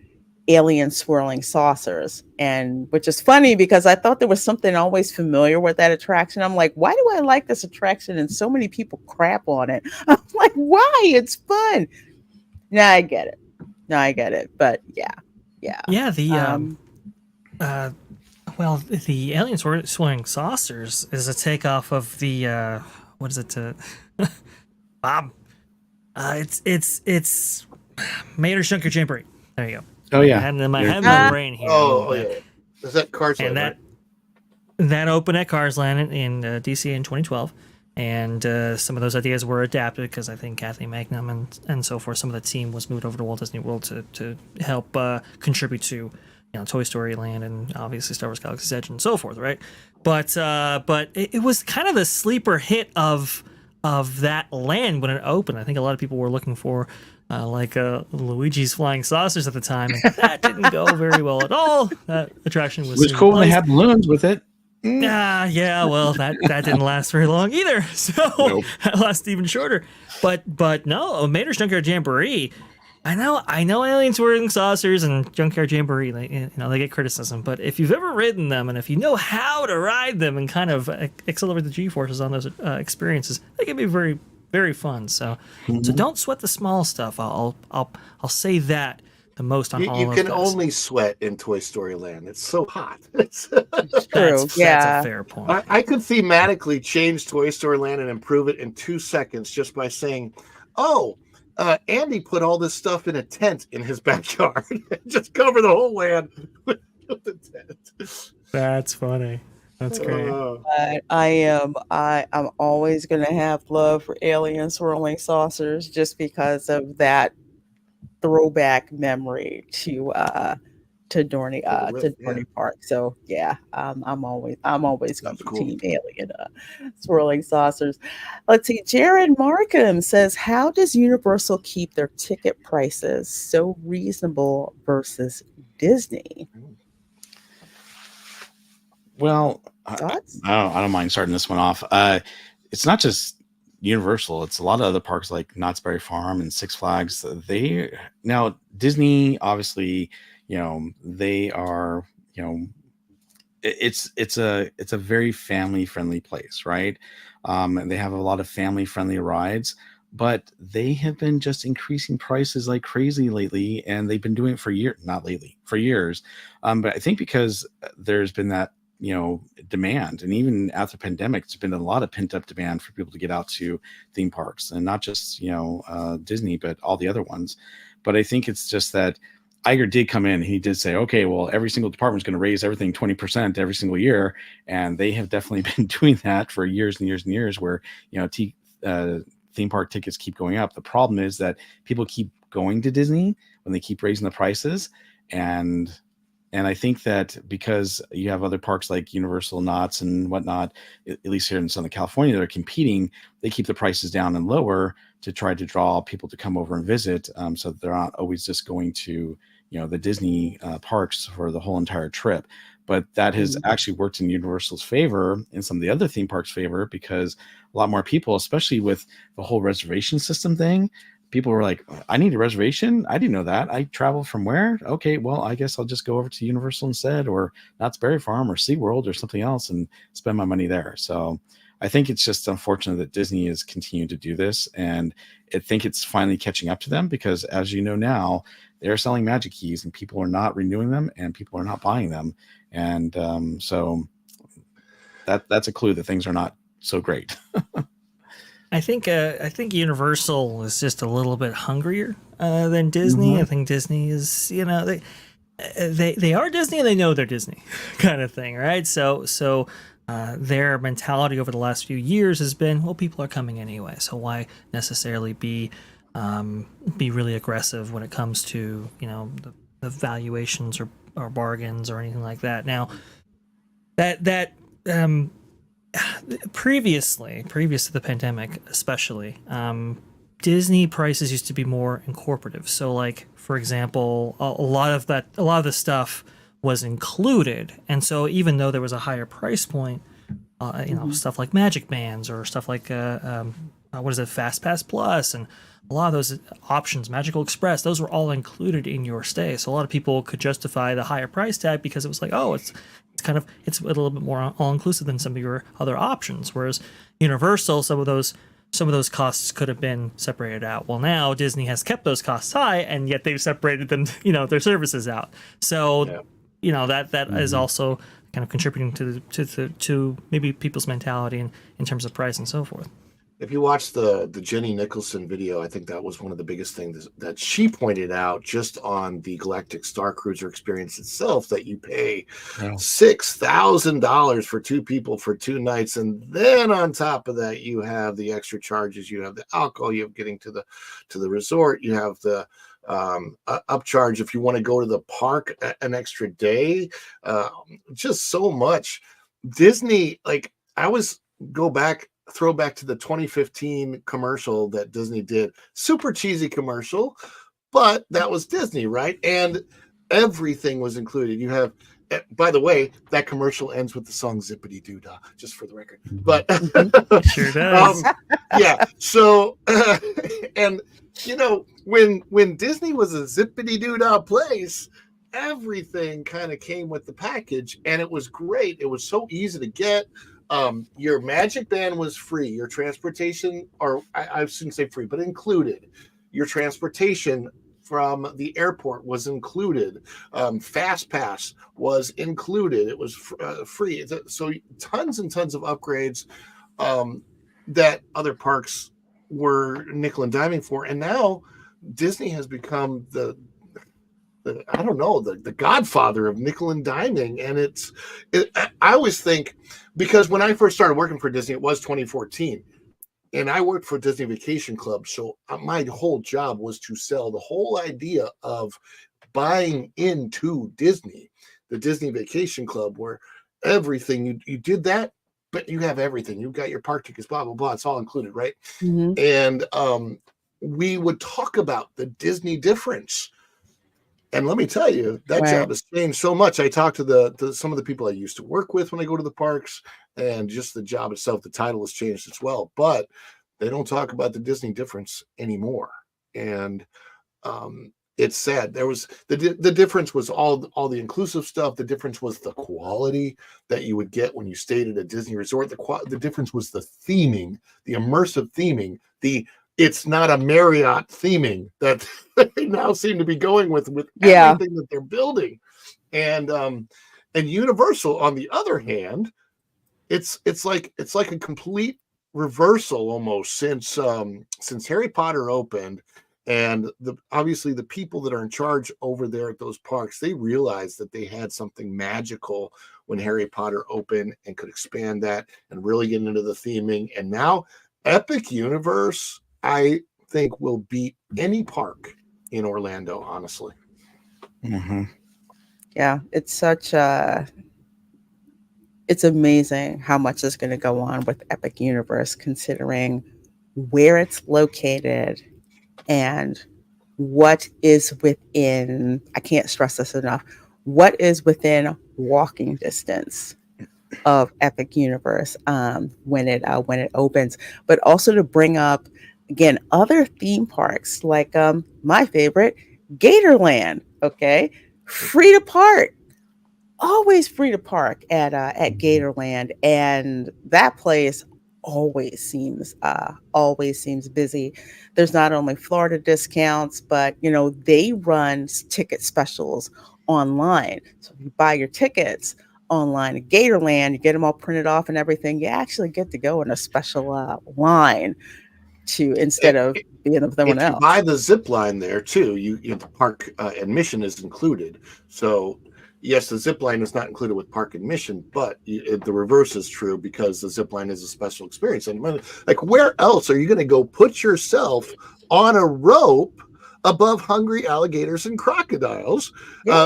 alien swirling saucers. And which is funny because I thought there was something always familiar with that attraction. I'm like, why do I like this attraction and so many people crap on it? I'm like, why? It's fun. Now I get it. But yeah. The alien swirling saucers is a takeoff of the what is it? Bob. It's Mater's Junkyard Jamboree. There you go. Oh yeah, I had my brain here. Oh yeah. Is that Cars Land? And that opened at Cars Land in DC in 2012. And some of those ideas were adapted because I think Kathy Magnum and so forth, some of the team was moved over to Walt Disney World to help contribute to Toy Story Land and obviously Star Wars Galaxy's Edge and so forth, right? But it was kind of the sleeper hit of that land when it opened. I think a lot of people were looking for Luigi's Flying Saucers at the time, and that didn't go very well at all. That attraction was cool when they had balloons with it. Yeah, well, that didn't last very long either. So that lasted even shorter. But no, Mater's Junkyard Jamboree. I know aliens swirling saucers and Junkyard Jamboree. They get criticism, but if you've ever ridden them and if you know how to ride them and kind of accelerate the G-forces on those experiences, they can be very, very fun. So don't sweat the small stuff. I'll say that the most on all of you can those. only sweat in Toy Story Land. It's so hot. It's true. That's a fair point. I could thematically change Toy Story Land and improve it in 2 seconds just by saying, Andy put all this stuff in a tent in his backyard. Just cover the whole land with the tent. That's funny. That's great. I'm always gonna have love for alien swirling saucers just because of that throwback memory to Dorney Park. So yeah, I'm always gonna That's be cool. team alien swirling saucers. Let's see. Jared Markham says, "How does Universal keep their ticket prices so reasonable versus Disney?" Well, Thoughts? I don't mind starting this one off. It's not just Universal; it's a lot of other parks like Knott's Berry Farm and Six Flags. They now Disney, obviously, they are, it's a very family friendly place, right? And they have a lot of family friendly rides, but they have been just increasing prices like crazy lately, and they've been doing it for years, not lately, for years. But I think because there's been that demand, and even after the pandemic, it's been a lot of pent up demand for people to get out to theme parks, and not just Disney, but all the other ones. But I think it's just that Iger did come in. He did say, okay, well, every single department is going to raise everything 20% every single year. And they have definitely been doing that for years and years and years where, theme park tickets keep going up. The problem is that people keep going to Disney when they keep raising the prices. And I think that because you have other parks like Universal, Knott's, and whatnot, at least here in Southern California, that are competing, they keep the prices down and lower to try to draw people to come over and visit, so that they're not always just going to the Disney parks for the whole entire trip. But that has actually worked in Universal's favor and some of the other theme parks' favor, because a lot more people, especially with the whole reservation system thing, people were like, I need a reservation. I didn't know that. I travel from where? Okay, well, I guess I'll just go over to Universal instead, or Knott's Berry Farm or SeaWorld or something else and spend my money there. So I think it's just unfortunate that Disney is continuing to do this. And I think it's finally catching up to them, because as you know now, they're selling Magic Keys and people are not renewing them and people are not buying them. And so that's a clue that things are not so great. I think Universal is just a little bit hungrier than Disney. I think Disney is, they are Disney and they know they're Disney, kind of thing, right? So their mentality over the last few years has been, well, people are coming anyway, so why necessarily be really aggressive when it comes to the valuations or bargains or anything like that. Now that previous to the pandemic, especially, Disney prices used to be more incorporative. So, like, for example, a lot of the stuff was included, and so even though there was a higher price point, stuff like Magic Bands or stuff like what is it, Fast Pass Plus, and a lot of those options, Magical Express, those were all included in your stay. So a lot of people could justify the higher price tag because it was like, oh, it's a little bit more all inclusive than some of your other options. Whereas Universal, some of those costs could have been separated out. Well, now Disney has kept those costs high, and yet they've separated them, their services out. So, that is also kind of contributing to maybe people's mentality in terms of price and so forth. If you watch the Jenny Nicholson video, I think that was one of the biggest things that she pointed out just on the Galactic Star Cruiser experience itself, that you pay $6,000 for two people for 2 nights. And then on top of that, you have the extra charges, you have the alcohol, you have getting to the resort, you have the upcharge if you want to go to the park an extra day, just so much. Disney, like, throw back to the 2015 commercial that Disney did. Super cheesy commercial, but that was Disney, right? And everything was included. You have, by the way, that commercial ends with the song Zippity Doo Dah, just for the record. But sure does. Yeah. So, and when Disney was a Zippity Doo Dah place, everything kind of came with the package, and it was great. It was so easy to get. Your Magic Band was free. Your transportation, or I shouldn't say free, but included. Your transportation from the airport was included. Fast Pass was included. It was free. So tons and tons of upgrades that other parks were nickel and diming for. And now Disney has become I don't know, the godfather of nickel and diming. And I always think, because when I first started working for Disney, it was 2014. And I worked for Disney Vacation Club. So my whole job was to sell the whole idea of buying into Disney, the Disney Vacation Club, where everything you did that, but you have everything. You've got your park tickets, blah, blah, blah. It's all included, right? Mm-hmm. And we would talk about the Disney difference. And let me tell you, that job has changed so much. I talked to some of the people I used to work with when I go to the parks, and just the job itself, the title has changed as well. But they don't talk about the Disney difference anymore. And it's sad. There was the difference was all the inclusive stuff. The difference was the quality that you would get when you stayed at a Disney resort. The difference was the theming, the immersive theming, it's not a Marriott theming that they now seem to be going with everything that they're building. And Universal, on the other hand, it's like a complete reversal almost since Harry Potter opened. And obviously the people that are in charge over there at those parks, they realized that they had something magical when Harry Potter opened and could expand that and really get into the theming. And now Epic Universe, I think, will beat any park in Orlando, honestly. Mm-hmm. Yeah, it's it's amazing how much is going to go on with Epic Universe, considering where it's located and what is within, I can't stress this enough, what is within walking distance of Epic Universe when it opens, but also to bring up again other theme parks like my favorite, Gatorland. Okay, free to park, always free to park at Gatorland, and that place always seems busy. There's not only Florida discounts, but they run ticket specials online. So if you buy your tickets online at Gatorland, you get them all printed off and everything. You actually get to go in a special line instead of being with someone If you else. buy the zip line there too, the park admission is included. So yes, the zip line is not included with park admission, but the reverse is true, because the zip line is a special experience. And like, where else are you going to go put yourself on a rope above hungry alligators and crocodiles,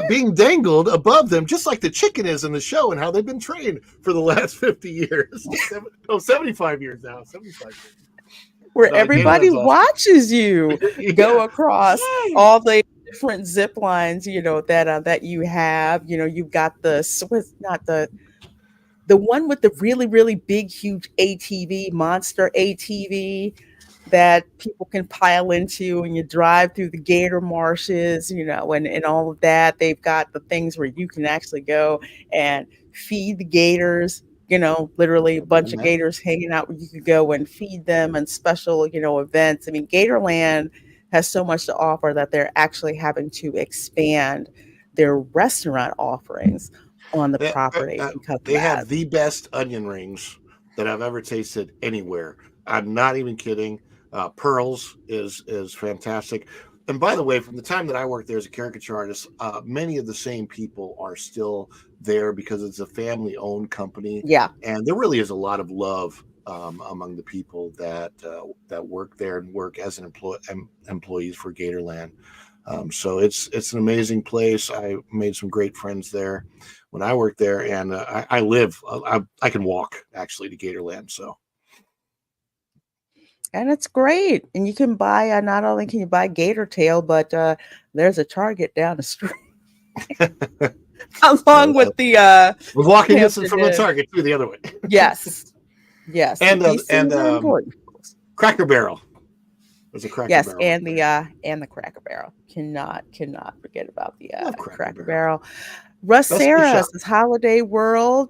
being dangled above them, just like the chicken is in the show, and how they've been trained for the last 50 years. 75 years now. 75 years. Where everybody watches you go across all the different zip lines, that you have. You've got the one with the really, really big, huge ATV, monster ATV that people can pile into, and you drive through the gator marshes, and all of that. They've got the things where you can actually go and feed the gators, literally a bunch of gators hanging out where you could go and feed them, and special, events. I mean, Gatorland has so much to offer that they're actually having to expand their restaurant offerings on the property. Because they have the best onion rings that I've ever tasted anywhere. I'm not even kidding. Pearls is fantastic. And by the way, from the time that I worked there as a caricature artist, many of the same people are still there, because it's a family-owned company. Yeah, and there really is a lot of love among the people that work there and work as employees for Gatorland. So it's an amazing place. I made some great friends there when I worked there, and I can walk actually to Gatorland. So. and it's great. And you can buy, not only can you buy gator tail, but there's a Target down the street. Along with the walking distance from the Target too, the other way. Yes. And important. Cracker Barrel. There's a Cracker Barrel. And the Cracker Barrel. Cannot forget about the Cracker Barrel. Barrel. Russ Sarah says Holiday World,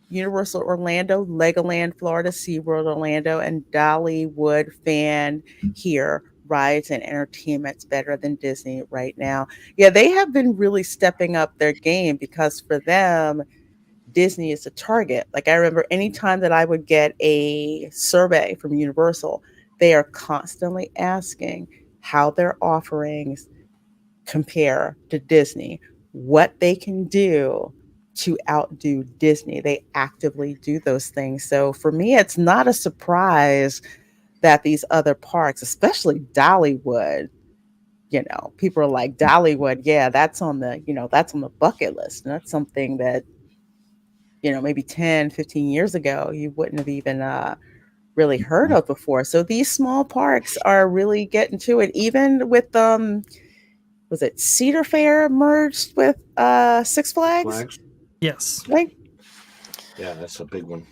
Universal Orlando, Legoland Florida, SeaWorld Orlando, and Dollywood fan here. Rides and entertainment's better than Disney right now. Yeah, they have been really stepping up their game, because for them, Disney is a target. Like, I remember anytime that I would get a survey from Universal, they are constantly asking how their offerings compare to Disney, what they can do to outdo Disney. They actively do those things. So for me, it's not a surprise that these other parks, especially Dollywood, people are like, Dollywood, yeah, that's on the bucket list. And that's something that, maybe 10, 15 years ago, you wouldn't have even really heard of before. So these small parks are really getting to it. Even with was it Cedar Fair merged with Six Flags? Yes. Right? Yeah, that's a big one.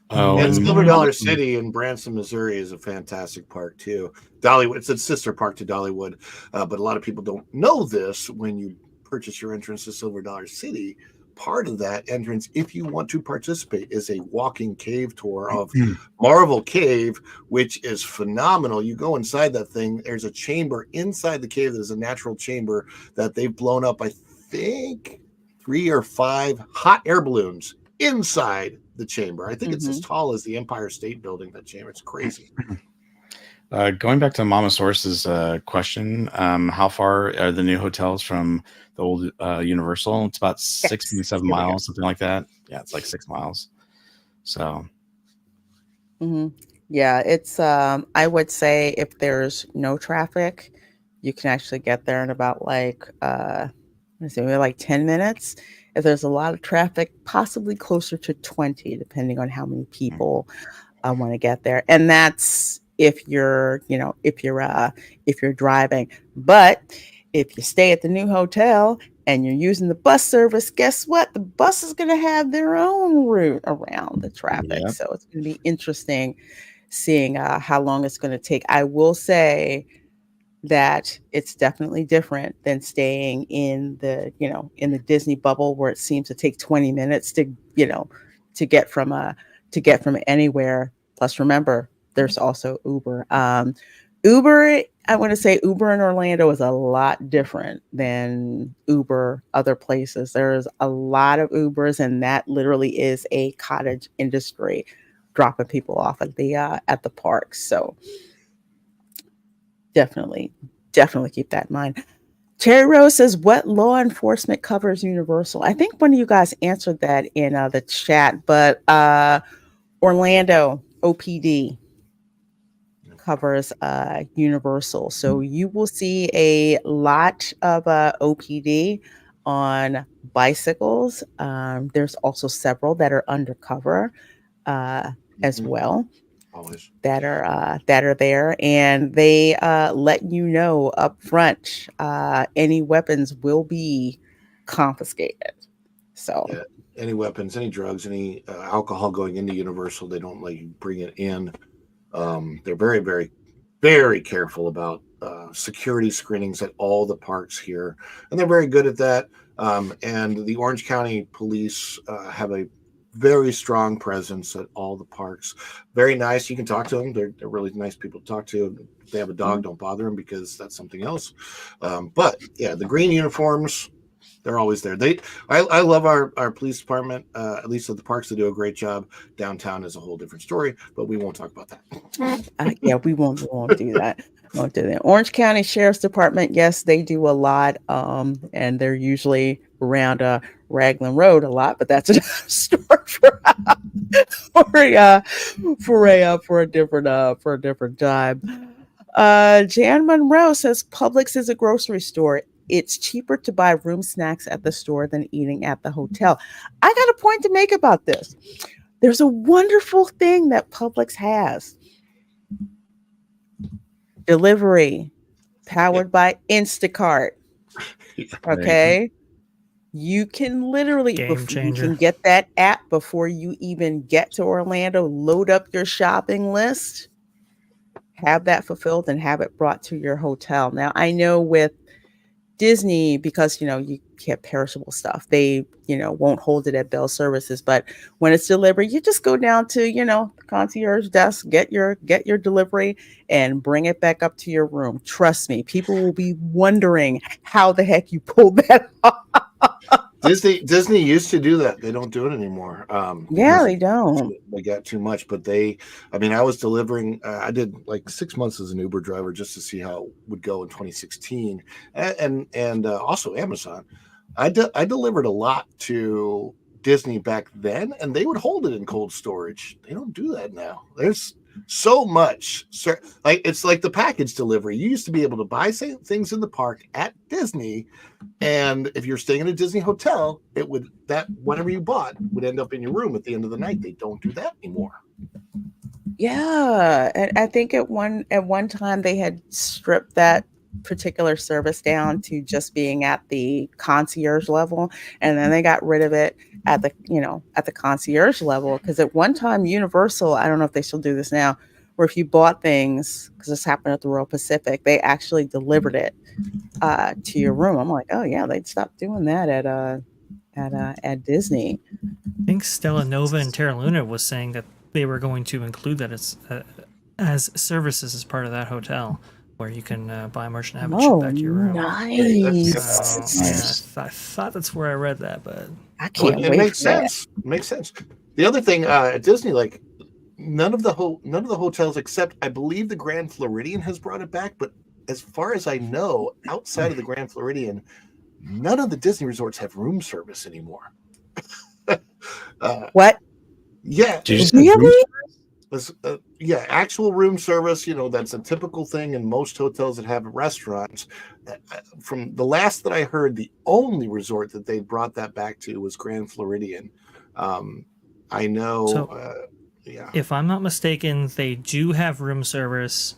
Oh, And and Silver Dollar City in Branson, Missouri is a fantastic park too. Dollywood, it's a sister park to Dollywood, but a lot of people don't know this. When you purchase your entrance to Silver Dollar City, part of that entrance, if you want to participate, is a walking cave tour of Marvel Cave, which is phenomenal. You go inside that thing, there's a chamber inside the cave that is a natural chamber that they've blown up, I think, 3 or 5 hot air balloons inside the chamber. I think it's as tall as the Empire State Building, that chamber. It's crazy. Going back to Mama Source's question, how far are the new hotels from the old Universal? It's about 6.7 miles, something like that. Yeah, it's like 6 miles. So, yeah, it's I would say if there's no traffic, you can actually get there in about like maybe like 10 minutes. If there's a lot of traffic, possibly closer to 20, depending on how many people want to get there. And that's if you're driving. But if you stay at the new hotel and you're using the bus service, guess what? The bus is going to have their own route around the traffic. Yeah. So it's going to be interesting seeing how long it's going to take. I will say that it's definitely different than staying in the Disney bubble, where it seems to take 20 minutes to get from anywhere. Plus, remember, there's also Uber. Uber, I want to say Uber in Orlando is a lot different than Uber other places. There's a lot of Ubers, and that literally is a cottage industry, dropping people off at the park. So definitely keep that in mind. Cherry Rose says, what law enforcement covers Universal? I think one of you guys answered that in the chat, but Orlando OPD covers Universal. So you will see a lot of OPD on bicycles. There's also several that are undercover as well. Always. That are there, and they let you know up front any weapons will be confiscated. So yeah, any weapons, any drugs, any alcohol going into Universal, they don't let you bring it in. They're very, very, very careful about security screenings at all the parks here, and they're very good at that. And the Orange County Police have a very strong presence at all the parks. Very nice. You can talk to them. They're really nice people to talk to. If they have a dog, don't bother them, because that's something else. But yeah, the green uniforms, they're always there. I love our police department. At least at the parks, they do a great job. Downtown is a whole different story, but we won't talk about that. yeah, we won't do that. Won't do that. Orange County Sheriff's Department, yes, they do a lot, and they're usually around Raglan Road a lot, but that's another story for a different time. Jan Monroe says Publix is a grocery store. It's cheaper to buy room snacks at the store than eating at the hotel. I got a point to make about this. There's a wonderful thing that Publix has. Delivery, powered by Instacart. Okay. You can literally, Game you changer. can get that app before you even get to Orlando, load up your shopping list, have that fulfilled, and have it brought to your hotel. Now, I know with Disney, because you get perishable stuff, they won't hold it at Bell Services, but when it's delivered, you just go down to the concierge desk, get your delivery, and bring it back up to your room. Trust me, people will be wondering how the heck you pulled that off. Disney used to do that. They don't do it anymore. Yeah, Because they don't. they got too much. But I mean, I was delivering. I did like 6 months as an Uber driver just to see how it would go in 2016, and also Amazon. I delivered a lot to Disney back then, and they would hold it in cold storage. They don't do that now. There's so much, like it's like the package delivery. You used to be able to buy things in the park at Disney, and if you're staying in a Disney hotel, that whatever you bought would end up in your room at the end of the night. They don't do that anymore. Yeah, and I think at one time they had stripped that particular service down to just being at the concierge level, and then they got rid of it at the concierge level, because at one time Universal, I don't know if they still do this now, where if you bought things, because this happened at the Royal Pacific, they actually delivered it to your room. I'm like, oh yeah, they'd stopped doing that at Disney. I think Stella Nova and Terra Luna was saying that they were going to include that as services as part of that hotel, where you can buy merch and have it shipped back to your room. Nice. So, I thought that's where I read that, but I can't It wait makes for that. sense. It makes sense. The other thing at Disney, like none of the hotels except I believe the Grand Floridian has brought it back, but as far as I know, outside of the Grand Floridian, none of the Disney resorts have room service anymore. What? Yeah, Do you just have room Really? yeah, actual room service. That's a typical thing in most hotels that have restaurants. From the last that I heard, the only resort that they brought that back to was Grand Floridian. I know. So- Yeah. if I'm not mistaken, they do have room service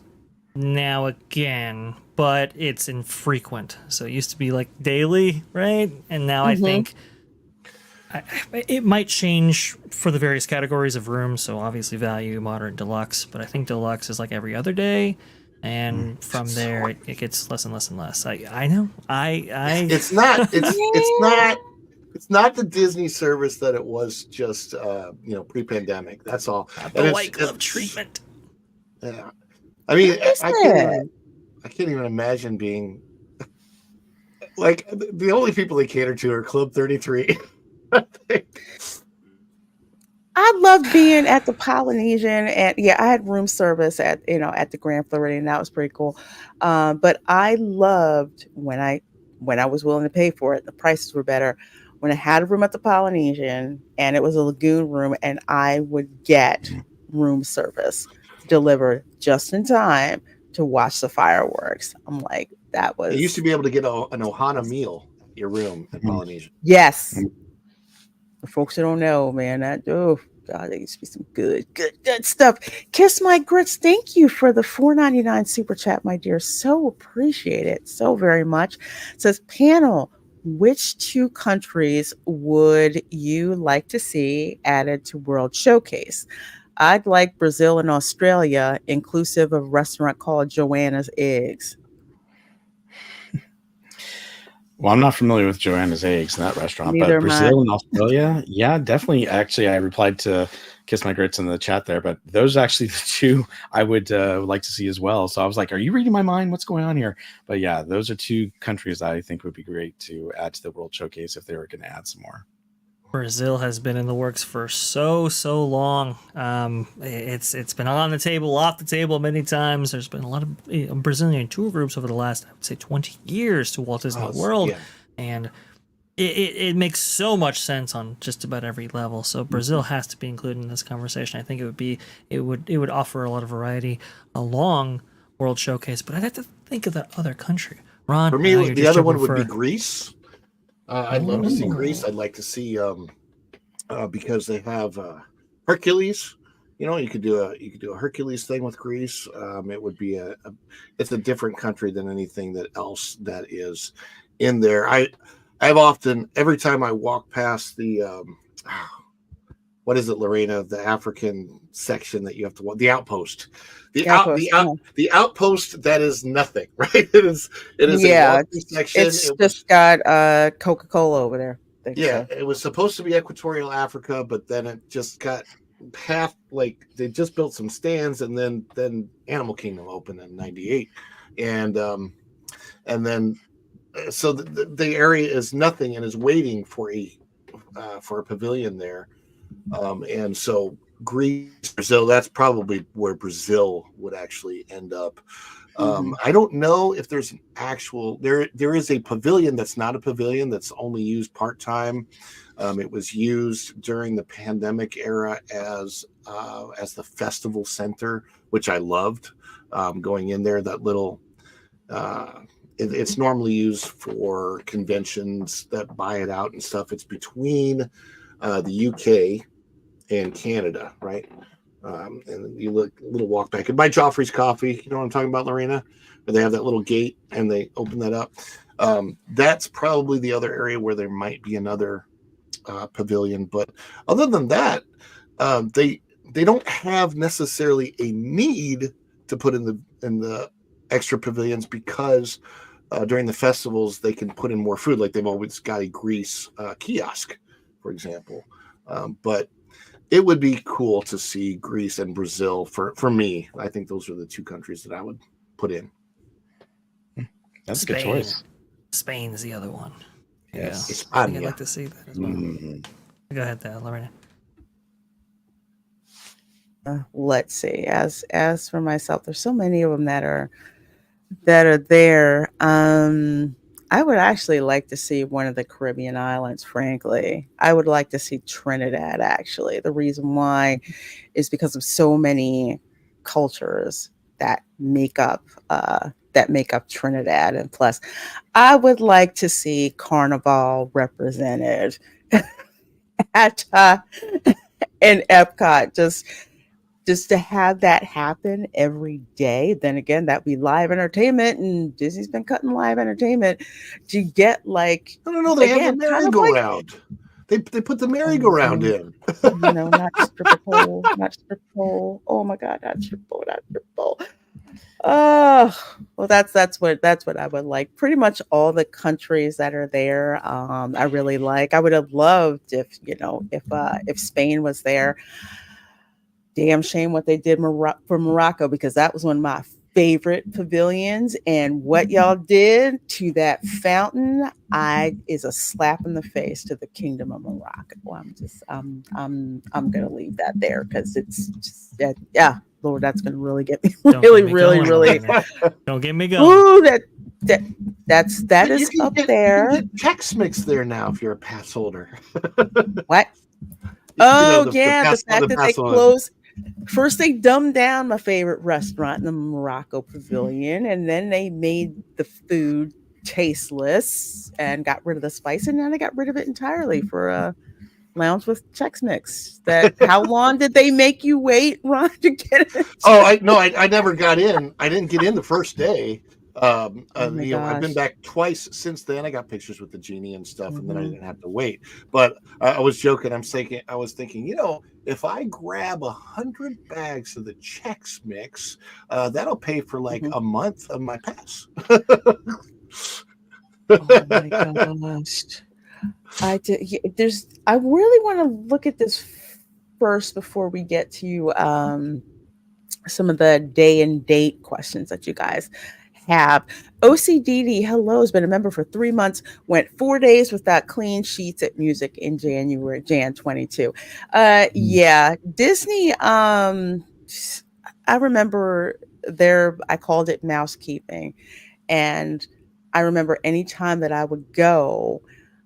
now again, but it's infrequent. So it used to be like daily, right? And now I think it might change for the various categories of rooms. So obviously value, moderate, deluxe. But I think deluxe is like every other day. And from there, it gets less and less and less. I know. It's not. It's not the Disney service that it was just pre-pandemic. That's all. the white glove treatment. Yeah. I mean, What is I can't even imagine being like the only people they cater to are Club 33. I love being at the Polynesian, and yeah, I had room service at the Grand Floridian. That was pretty cool. But I loved when I was willing to pay for it. The prices were better when I had a room at the Polynesian, and it was a lagoon room, and I would get room service delivered just in time to watch the fireworks. I'm like, that was. You used to be able to get an Ohana meal at your room at Polynesian. Yes. For folks who don't know, man, God, there used to be some good stuff. Kiss My Grits, thank you for the $4.99 super chat, my dear. So appreciate it so very much. It says, panel, which two countries would you like to see added to World Showcase? I'd like Brazil and Australia, inclusive of a restaurant called Joanna's Eggs. Well, I'm not familiar with Joanna's Eggs in that restaurant, Neither but am I. Brazil and Australia, yeah, definitely. Actually, I replied to Kiss My Grits in the chat there, but those are actually the two I would like to see as well. So I was like, are you reading my mind? What's going on here? But yeah, those are two countries that I think would be great to add to the World Showcase if they were going to add some more. Brazil has been in the works for so long. It's been on the table, off the table many times. There's been a lot of Brazilian tour groups over the last, I would say, 20 years to Walt Disney World, yeah. and it makes so much sense on just about every level. So Brazil has to be included in this conversation. I think it would offer a lot of variety along World Showcase. But I'd have to think of that other country. Ron, For I me, know you're the just other one jumping would be for- Greece. I'd love to see Greece. I'd like to see because they have Hercules. You could do a Hercules thing with Greece. It would be it's a different country than anything else that is in there. I've often, every time I walk past the what is it, Lorena? The African section that you have to walk, the outpost. The outpost that is nothing, right? It is Yeah, a walking section. It's just got Coca-Cola over there. Yeah, it was supposed to be Equatorial Africa, but then it just got half, like they just built some stands, and then Animal Kingdom opened in '98, and then so the area is nothing and is waiting for a pavilion there. And so Greece, Brazil, that's probably where Brazil would actually end up. I don't know if there's an actual there is a pavilion that's not a pavilion, that's only used part-time. It was used during the pandemic era as the festival center, which I loved. Going in there, that little it's normally used for conventions that buy it out and stuff. It's between the UK and Canada, right? And you look a little walk back and buy Joffrey's coffee. You know what I'm talking about, Lorena? Where they have that little gate and they open that up. That's probably the other area where there might be another pavilion. But other than that, they don't have necessarily a need to put in the extra pavilions, because during the festivals they can put in more food. Like they've always got a Greece kiosk, for example. But it would be cool to see Greece and Brazil for me. I think those are the two countries that I would put in. That's Spain. a good choice. Spain is the other one. Yes. Yeah. I think I'd like to see that as well. Go ahead, Lorena. Let's see. As for myself, there's so many of them that are there. I would actually like to see one of the Caribbean islands, frankly. I would like to see Trinidad, actually. The reason why is because of so many cultures that make up Trinidad. And plus, I would like to see Carnival represented at in Epcot. Just to have that happen every day. Then again, that'd be live entertainment, and Disney's been cutting live entertainment to get like no. They have the merry-go-round. They put the merry-go-round in. Not stripper pole, not stripper pole. Oh my God, not stripper pole. Oh, well, that's what I would like. Pretty much all the countries that are there, I really like. I would have loved if Spain was there. Damn shame what they did for Morocco, because that was one of my favorite pavilions, and what y'all did to that fountain is a slap in the face to the Kingdom of Morocco. I'm gonna leave that there, because it's just Lord, that's gonna really get me really. Don't get me going. Ooh, that is up there. You get Chex Mix there now if you're a pass holder. What? The fact that they closed. First, they dumbed down my favorite restaurant in the Morocco Pavilion, and then they made the food tasteless and got rid of the spice, and now they got rid of it entirely for a lounge with Chex Mix. How long did they make you wait, Ron, to get it? I never got in. I didn't get in the first day. I've been back twice since then. I got pictures with the genie and stuff, and then I didn't have to wait. But I was joking. I was thinking, if I grab 100 bags of the Chex Mix, that'll pay for like a month of my pass. Oh my gosh! I really want to look at this first before we get to some of the day and date questions that you guys have. OCDD, hello, has been a member for 3 months, went 4 days without clean sheets at music in Jan 22. Yeah, Disney, I remember I called it mousekeeping. And I remember any time that I would go,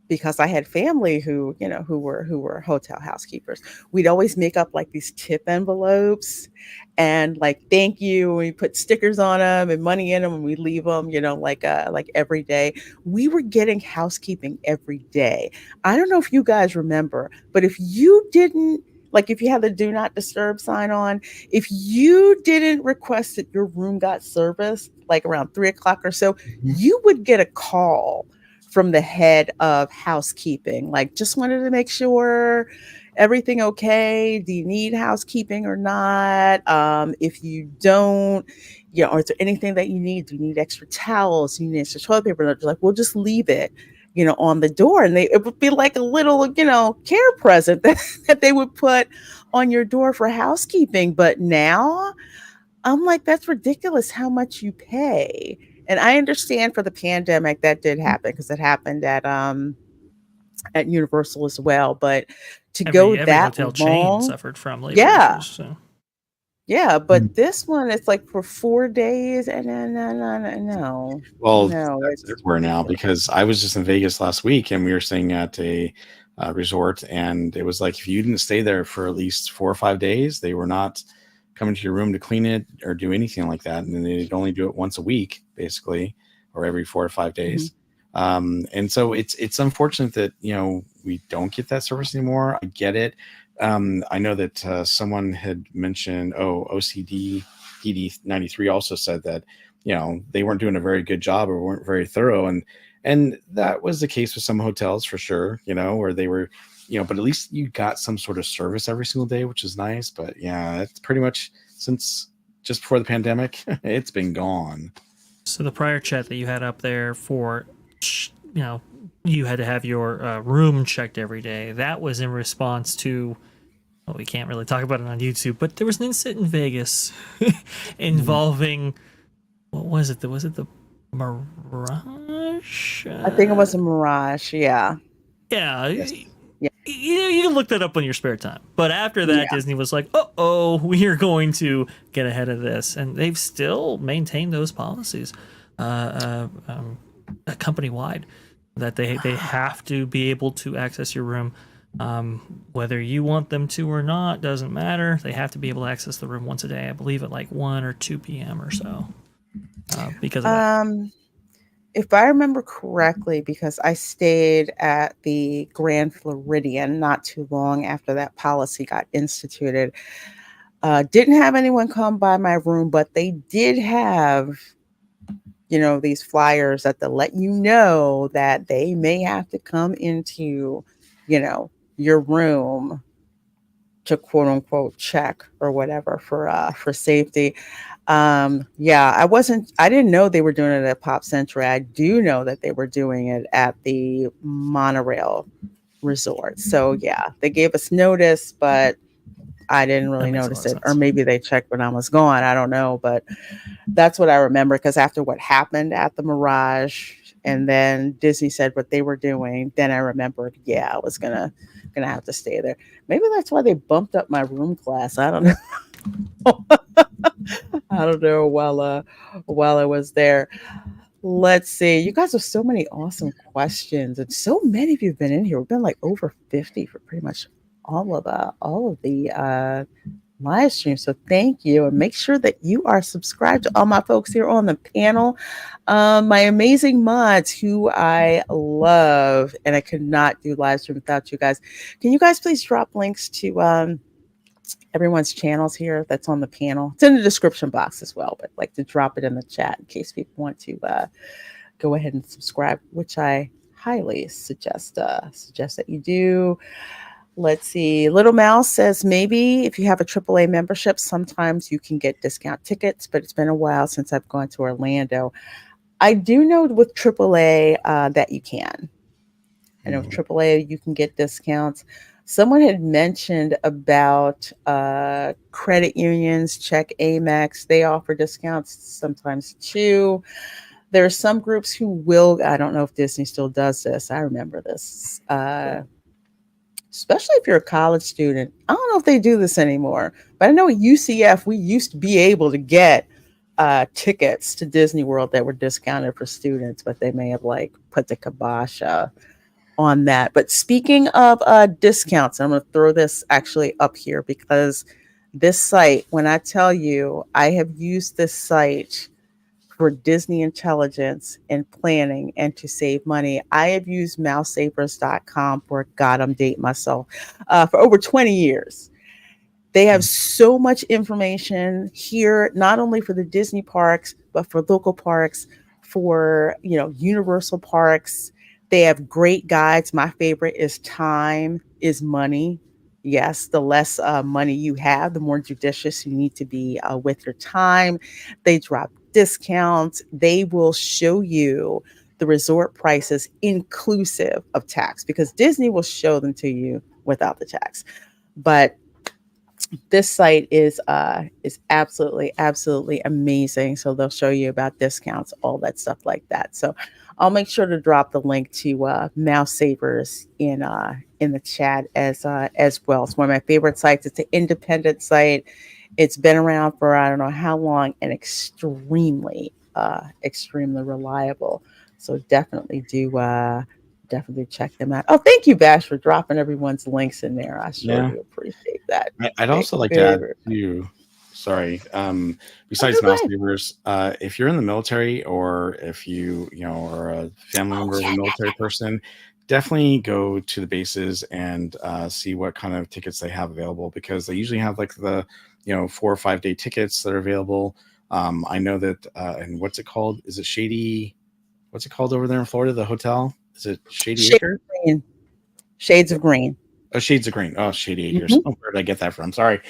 because I had family who were hotel housekeepers, we'd always make up like these tip envelopes and like thank you, and we put stickers on them and money in them, and we leave them, like every day. We were getting housekeeping every day. I don't know if you guys remember, but if you didn't, like if you had the do not disturb sign on, if you didn't request that your room got serviced like around 3:00 or so, you would get a call from the head of housekeeping, like, just wanted to make sure everything okay. Do you need housekeeping or not? If you don't, is there anything that you need? Do you need extra towels? Do you need extra toilet paper? And they're like, we'll just leave it, on the door. And it would be like a little, care present that they would put on your door for housekeeping. But now I'm like, that's ridiculous how much you pay. And I understand for the pandemic that did happen because it happened at Universal as well. But to go Every that hotel chain long, suffered from labor yeah, issues. So. yeah. But this one, it's like for 4 days, and then Well, no, that's it's everywhere now ridiculous. because I was just in Vegas last week and we were staying at a resort, and it was like if you didn't stay there for at least 4 or 5 days, they were not coming to your room to clean it or do anything like that, and then they'd only do it once a week, basically, or every 4 or 5 days. And so it's unfortunate that we don't get that service anymore. I get it. I know that someone had mentioned, OCD PD93 also said that they weren't doing a very good job or weren't very thorough, and that was the case with some hotels for sure, where they were, but at least you got some sort of service every single day, which is nice. But yeah, it's pretty much since just before the pandemic, it's been gone. So the prior chat that you had up there for, you had to have your room checked every day. That was in response to, well, we can't really talk about it on YouTube, but there was an incident in Vegas involving, what was it? Was it the Mirage? I think it was a Mirage. Yeah. Yeah. Yes. You can look that up on your spare time. But after that, Yeah. Disney was like, we are going to get ahead of this. And they've still maintained those policies company-wide, that they have to be able to access your room. Whether you want them to or not, doesn't matter. They have to be able to access the room once a day. I believe at like 1 or 2 p.m. or so. Because of that. If I remember correctly, because I stayed at the Grand Floridian not too long after that policy got instituted, didn't have anyone come by my room, but they did have, these flyers that let you know that they may have to come into, your room to quote unquote check or whatever for safety. I didn't know they were doing it at Pop Century. I do know that they were doing it at the monorail resort. So yeah, they gave us notice, but I didn't really That makes a notice lot of it. Or sense. maybe they checked when I was gone. I don't know, but that's what I remember, because after what happened at the Mirage and then Disney said what they were doing, then I remembered, I was gonna have to stay there. Maybe that's why they bumped up my room class. I don't know. I don't know while I was there. Let's see. You guys have so many awesome questions, and so many of you have been in here. We've been like over 50 for pretty much all of the live stream. So thank you, and make sure that you are subscribed to all my folks here on the panel, my amazing mods who I love, and I could not do live stream without you guys. Can you guys please drop links to everyone's channels here that's on the panel? It's in the description box as well, but I'd like to drop it in the chat in case people want to go ahead and subscribe, which I highly suggest that you do. Let's see. Little Mouse says maybe if you have a AAA membership, sometimes you can get discount tickets, but it's been a while since I've gone to Orlando. I do know with AAA that you can. I know with AAA you can get discounts. Someone had mentioned about credit unions, check Amex. They offer discounts sometimes too. There are some groups who will, I don't know if Disney still does this. I remember this. Especially if you're a college student. I don't know if they do this anymore, but I know at UCF, we used to be able to get tickets to Disney World that were discounted for students, but they may have put the kibosh on that. But speaking of discounts, I'm going to throw this actually up here, because this site, when I tell you, I have used this site for Disney intelligence and planning and to save money. I have used mousesavers.com for, God, I'm dating myself, for over 20 years. They have so much information here, not only for the Disney parks, but for local parks, for, Universal parks. They have great guides. My favorite is Time is Money. Yes, the less money you have, the more judicious you need to be with your time. They drop discounts. They will show you the resort prices inclusive of tax, because Disney will show them to you without the tax. But this site is absolutely amazing. So they'll show you about discounts, all that stuff like that. So I'll make sure to drop the link to Mouse Savers in the chat as well. It's one of my favorite sites. It's an independent site. It's been around for I don't know how long, and extremely reliable. So definitely check them out. Oh, thank you, Bash, for dropping everyone's links in there. I sure Yeah. do appreciate that. I'd also like to add too. Sorry. Besides mouse savers, if you're in the military, or if you are a family member of a military person, definitely go to the bases and see what kind of tickets they have available, because they usually have like the 4 or 5 day tickets that are available. I know that and what's it called? Is it Shady? What's it called over there in Florida? The hotel? Is it Shady Acre? Shades of Green. Oh, Shades of Green. Oh, Shady Acres. Mm-hmm. Where did I get that from? Sorry.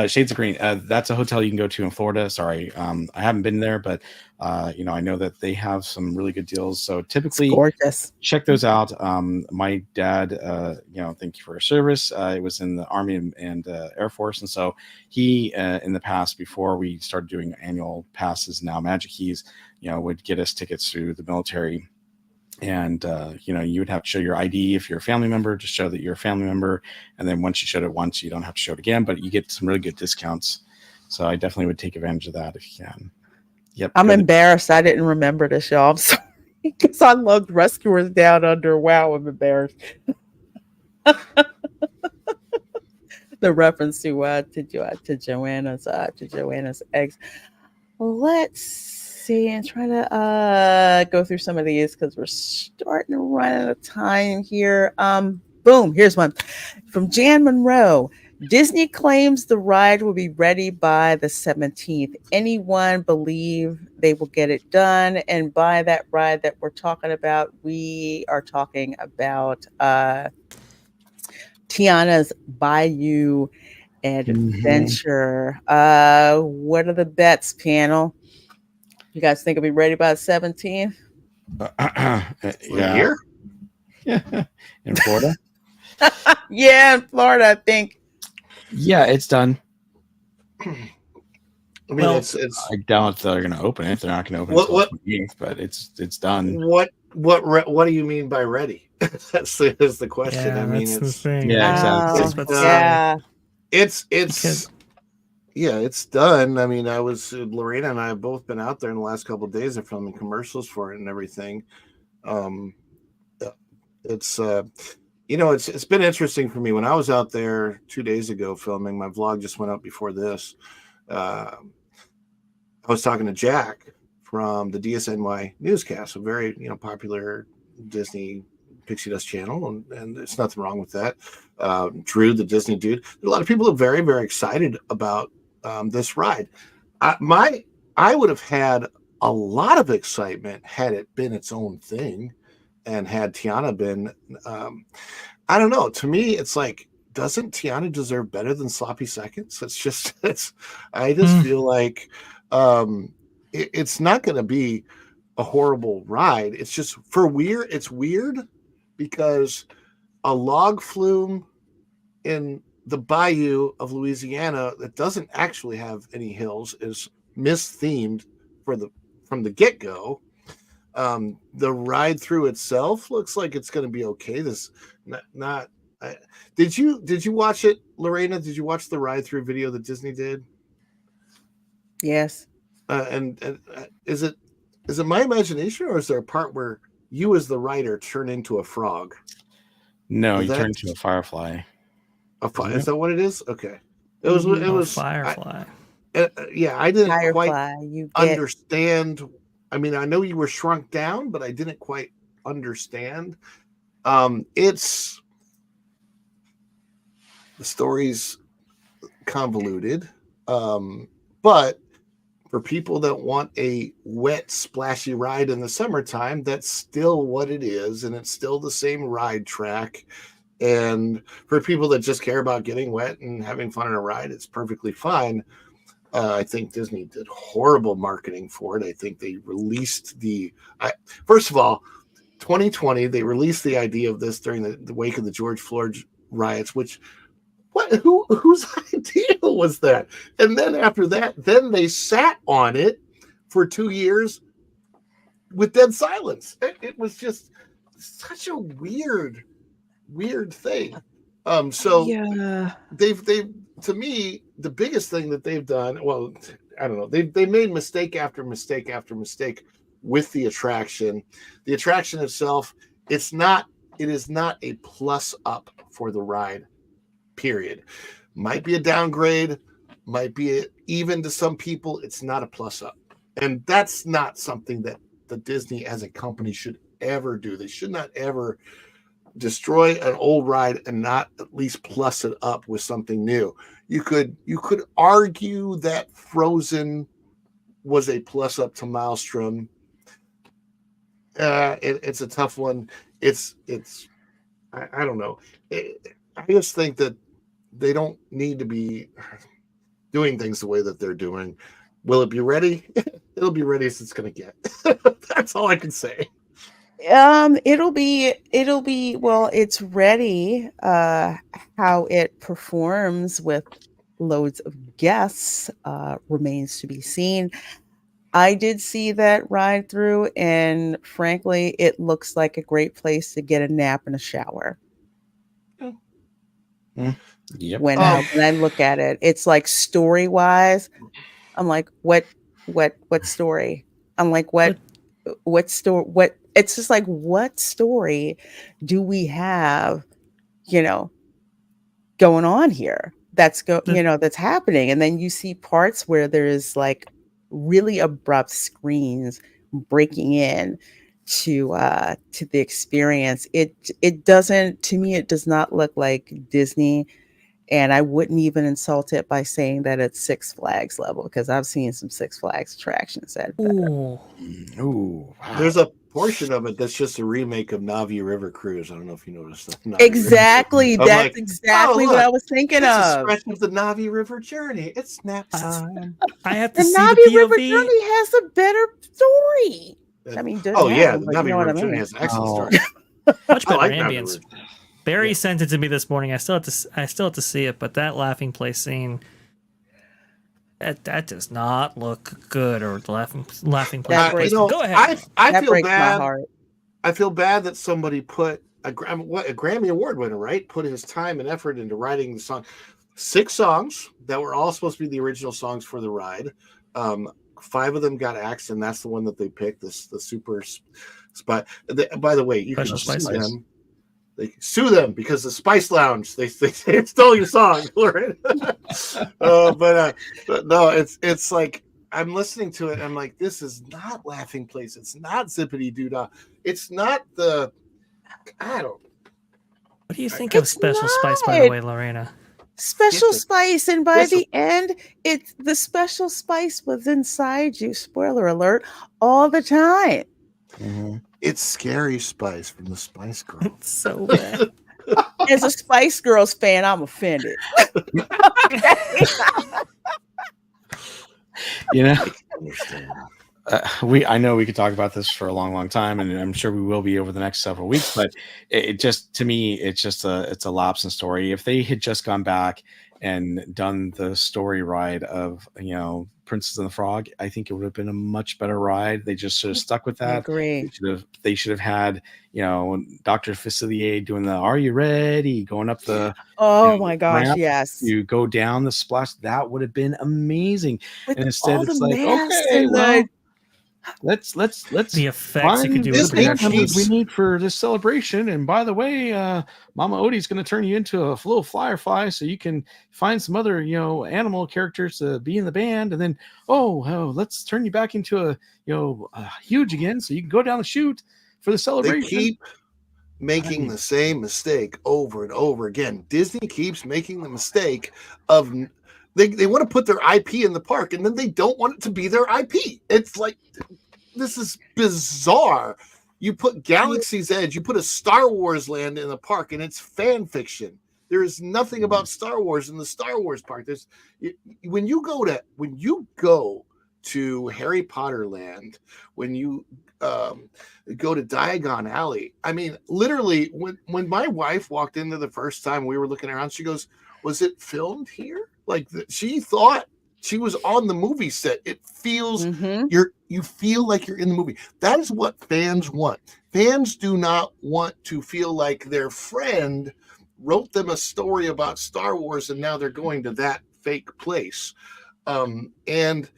Shades of Green. That's a hotel you can go to in Florida. Sorry. I haven't been there, but I know that they have some really good deals. So typically, it's gorgeous. Check those out. My dad, thank you for your service. It was in the Army and Air Force. And so he, in the past, before we started doing annual passes, now Magic Keys, would get us tickets through the military. And you would have to show your ID if you're a family member, to show that you're a family member. And then once you showed it once, you don't have to show it again, but you get some really good discounts. So I definitely would take advantage of that if you can. Yep. I'm embarrassed. I didn't remember this, y'all. I'm sorry, because I loved Rescuers Down Under. Wow, I'm embarrassed. The reference to Joanna's eggs. Let's see, and try to go through some of these because we're starting to run out of time here. Boom, here's one from Jan Monroe. Disney claims the ride will be ready by the 17th. Anyone believe they will get it done? And by that ride that we're talking about, we are talking about Tiana's Bayou Adventure. What are the bets, panel? You guys think it'll be ready by the 17th? Yeah. Yeah. In Florida? Yeah, in Florida, I think. Yeah, it's done. I mean, it's. I doubt they're going to open it. They're not going to open it until the 28th, but it's done. What do you mean by ready? That's the question. Yeah, I mean, that's it's the thing. Yeah, it's done. I mean, Lorena and I have both been out there in the last couple of days and filming commercials for it and everything. It's been interesting for me. When I was out there 2 days ago filming, my vlog just went up before this. I was talking to Jack from the DSNY newscast, a very popular Disney Pixie Dust channel, and there's nothing wrong with that. Drew, the Disney dude. A lot of people are very, very excited about this ride. I would have had a lot of excitement had it been its own thing, and had Tiana been. I don't know. To me, it's like, doesn't Tiana deserve better than sloppy seconds? I just feel like it's not going to be a horrible ride. It's just it's weird because a log flume in the Bayou of Louisiana that doesn't actually have any hills is misthemed from the get-go. The ride through itself looks like it's going to be okay. Did you watch it, Lorena? Did you watch the ride through video that Disney did? Yes. And is it my imagination, or is there a part where you as the rider turn into a frog? No, you turn into a firefly. Is that what it is? Okay. It was firefly. I didn't Firefly, quite understand. I mean, I know you were shrunk down, but I didn't quite understand. The story's convoluted, but for people that want a wet, splashy ride in the summertime, that's still what it is, and it's still the same ride track. And for people that just care about getting wet and having fun on a ride, it's perfectly fine. I think Disney did horrible marketing for it. I think they released first of all, 2020, they released the idea of this during the wake of the George Floyd riots, which Whose idea was that? And then after that, then they sat on it for 2 years with dead silence. It was just such a weird thing. So Yeah. they've to me, the biggest thing that they've done, well, I don't know, they made mistake after mistake after mistake with the attraction. The attraction itself, it is not a plus up for the ride, period. Might be a downgrade, might be even to some people, it's not a plus up. And that's not something that the Disney as a company should ever do. They should not ever destroy an old ride and not at least plus it up with something new. You could argue that Frozen was a plus up to Maelstrom. It's a tough one. I don't know. I just think that they don't need to be doing things the way that they're doing. Will it be ready? It'll be ready as it's going to get. That's all I can say. It'll be well, it's ready. How it performs with loads of guests remains to be seen. I did see that ride through, and frankly, it looks like a great place to get a nap and a shower. Yep. When I look at it, it's like story wise, I'm like, what story? I'm like, what story? What? It's just like, what story do we have? Going on here. That's happening, and then you see parts where there's like really abrupt screens breaking in to the experience. It doesn't, to me, it does not look like Disney. And I wouldn't even insult it by saying that it's Six Flags level, because I've seen some Six Flags attractions that better. Ooh, wow. There's a portion of it that's just a remake of Navi River Cruise. I don't know if you noticed that. Exactly. That's exactly what I was thinking of. A stretch of the Navi River journey. It snaps. I have to The see Navi the River POV. journey has a better story. I mean, the Navi River journey has an excellent story. Much better like ambience. Barry sent it to me this morning. I still have to see it, but that laughing place scene, that does not look good. Or the laughing place. Go ahead. I feel bad. My heart. I feel bad that somebody put a Grammy Award winner, right? Put his time and effort into writing the song. 6 songs that were all supposed to be the original songs for the ride. 5 of them got axed, and that's the one that they picked. The super spot. By the way, you can sue them. They sue them because the Spice Lounge they stole your song, right? But no, it's like I'm listening to it. And I'm like, this is not Laughing Place. It's not Zippity Doo Dah. It's not the. I don't. What do you think of Special Spice, by the way, Lorena? Special Spice, and by the end, it's the Special Spice was inside you. Spoiler alert! All the time. Mm-hmm. It's Scary Spice from the Spice Girls. It's so bad. As a Spice Girls fan, I'm offended. I know we could talk about this for a long time, and I'm sure we will be over the next several weeks. But it just, to me, it's a lapse in story. If they had just gone back and done the story ride of Princess and the Frog, I think it would have been a much better ride. They just should have stuck with that. I agree. They should have had Dr. Facilier doing the "Are you ready?" going up the my gosh, ramp. Yes, you go down the splash. That would have been amazing. With and instead, all it's the like, okay, well, let's the effects you could do with the we need for this celebration. And by the way, Mama Odie's going to turn you into a little firefly so you can find some other animal characters to be in the band, and then let's turn you back into a huge again so you can go down the chute for the celebration. They keep making the same mistake over and over again. Disney keeps making the mistake of They want to put their IP in the park, and then they don't want it to be their IP. It's like, this is bizarre. You put Galaxy's Edge, you put a Star Wars land in the park, and it's fan fiction. There is nothing about Star Wars in the Star Wars park. When you go to Harry Potter Land, when you go to Diagon Alley, I mean, literally, when my wife walked in there the first time we were looking around, she goes, was it filmed here? Like she thought she was on the movie set. It feels you feel like you're in the movie. That is what fans want. Fans do not want to feel like their friend wrote them a story about Star Wars and now they're going to that fake place. And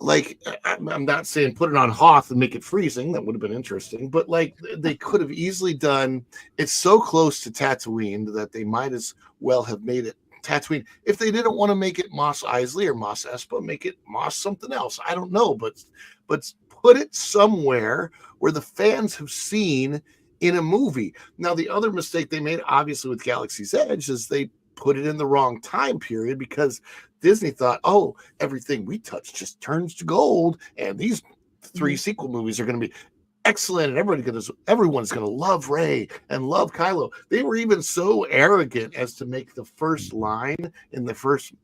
like, I'm not saying put it on Hoth and make it freezing. That would have been interesting. But like, they could have easily done. It's so close to Tatooine that they might as well have made it Tatooine. If they didn't want to make it Mos Eisley or Mos Espa, make it Mos something else. I don't know, but put it somewhere where the fans have seen in a movie. Now, the other mistake they made, obviously, with Galaxy's Edge is they put it in the wrong time period because Disney thought, oh, everything we touch just turns to gold, and these 3 sequel movies are going to be excellent, and everyone's going to love Rey and love Kylo. They were even so arrogant as to make the first line in the first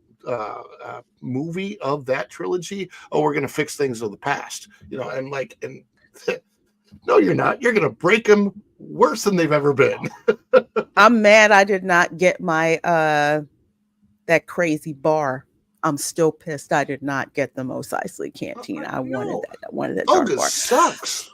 movie of that trilogy, oh, we're going to fix things of the past, and no, you're not. You're going to break them worse than they've ever been. I'm mad I did not get my that crazy bar. I'm still pissed I did not get the Mos Eisley Cantina. I wanted that. I wanted that darn bar. Sucks.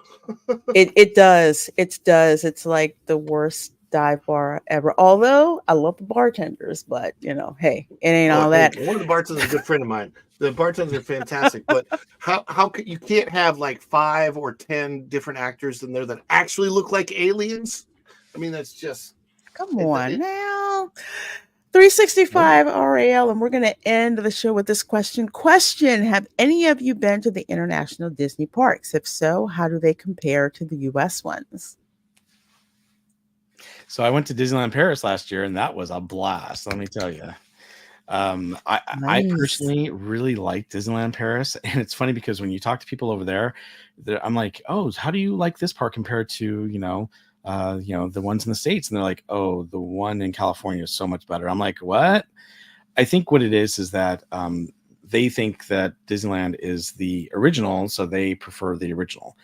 It does. It does. It's like the worst dive bar ever. Although I love the bartenders, but hey, it ain't all that. One of the bartenders is a good friend of mine. The bartenders are fantastic, but how could you can't have like 5 or 10 different actors in there that actually look like aliens? I mean, that's just come on now. 365 RAL, and we're going to end the show with this question. Have any of you been to the international Disney parks? If so, how do they compare to the U.S. ones? So I went to Disneyland Paris last year, and that was a blast. Let me tell you. I personally really like Disneyland Paris, and it's funny because when you talk to people over there, I'm like, oh, how do you like this park compared to the ones in the States? And they're like, oh, the one in California is so much better. I'm like, what? I think what it is that they think that Disneyland is the original, so they prefer the original.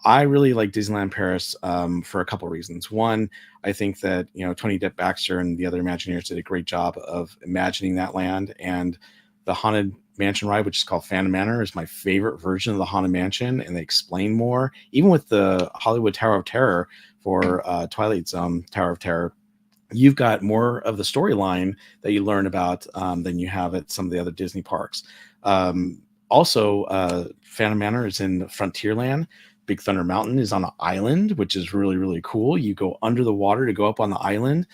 I really like Disneyland Paris for a couple of reasons. One, I think that Tony Depp Baxter and the other Imagineers did a great job of imagining that land, and the Haunted Mansion ride, which is called Phantom Manor, is my favorite version of the Haunted Mansion, and they explain more. Even with the Hollywood Tower of Terror for Twilight Zone Tower of Terror, you've got more of the storyline that you learn about than you have at some of the other Disney parks. Also, Phantom Manor is in Frontierland. Big Thunder Mountain is on an island, which is really, really cool. You go under the water to go up on the island.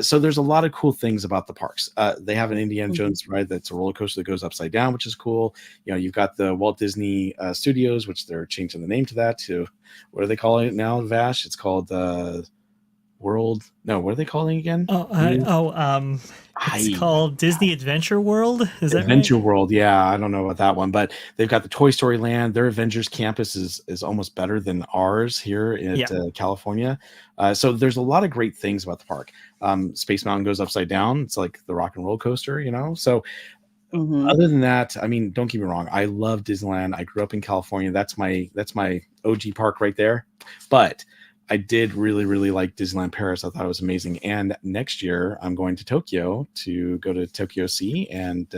So there's a lot of cool things about the parks. They have an Indiana Jones ride that's a roller coaster that goes upside down, which is cool. You've got the Walt Disney Studios, which they're changing the name to that to, what are they calling it now, Vash? It's called World. No, what are they calling it again? It's called Disney Adventure World. Is that Adventure right? World? Yeah, I don't know about that one, but they've got the Toy Story Land. Their Avengers campus is almost better than ours here in California. So there's a lot of great things about the park. Space Mountain goes upside down. It's like the rock and roll coaster, So other than that, I mean, don't get me wrong. I love Disneyland. I grew up in California. That's my OG park right there. But I did really, really like Disneyland Paris. I thought it was amazing. And next year, I'm going to Tokyo to go to Tokyo Sea and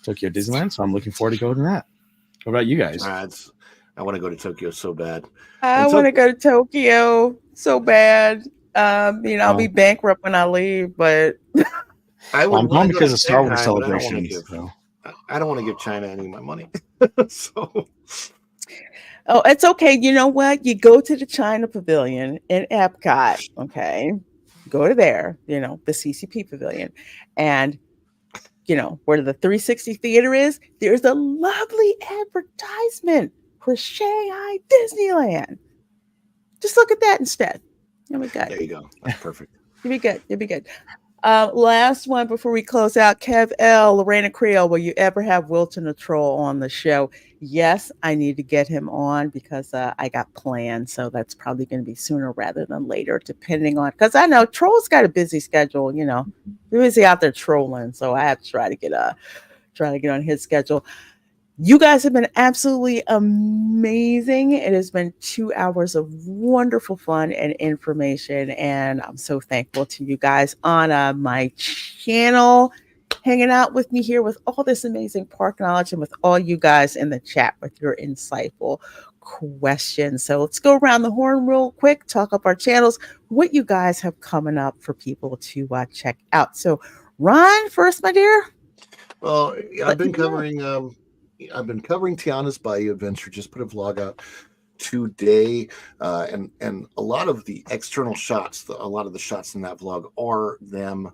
Tokyo Disneyland. So I'm looking forward to going to that. What about you guys? I want to go to Tokyo so bad. I want to go to Tokyo so bad. I'll be bankrupt when I leave, but I'm going because of Star Wars celebrations. I don't want to give China any of my money. So. Oh, it's okay. You know what? You go to the China Pavilion in Epcot, okay? Go to there, the CCP Pavilion. And, where the 360 theater is, there's a lovely advertisement for Shanghai Disneyland. Just look at that instead. You'll be good. There you go. That's perfect. You'll be good. Last one before we close out. Kev L, Reina Creole, will you ever have Wilton the Troll on the show? Yes, I need to get him on because I got plans. So that's probably going to be sooner rather than later, depending on, because I know Troll's got a busy schedule, He's busy out there trolling. So I have to try to get on his schedule. You guys have been absolutely amazing. It has been 2 hours of wonderful fun and information. And I'm so thankful to you guys on my channel, hanging out with me here with all this amazing park knowledge and with all you guys in the chat with your insightful questions. So let's go around the horn real quick, talk up our channels, what you guys have coming up for people to check out. So, Ron, first, my dear. Well, Let people know. I've been covering Tiana's Bayou adventure. Just put a vlog out today, and a lot of the external shots, a lot of the shots in that vlog are them.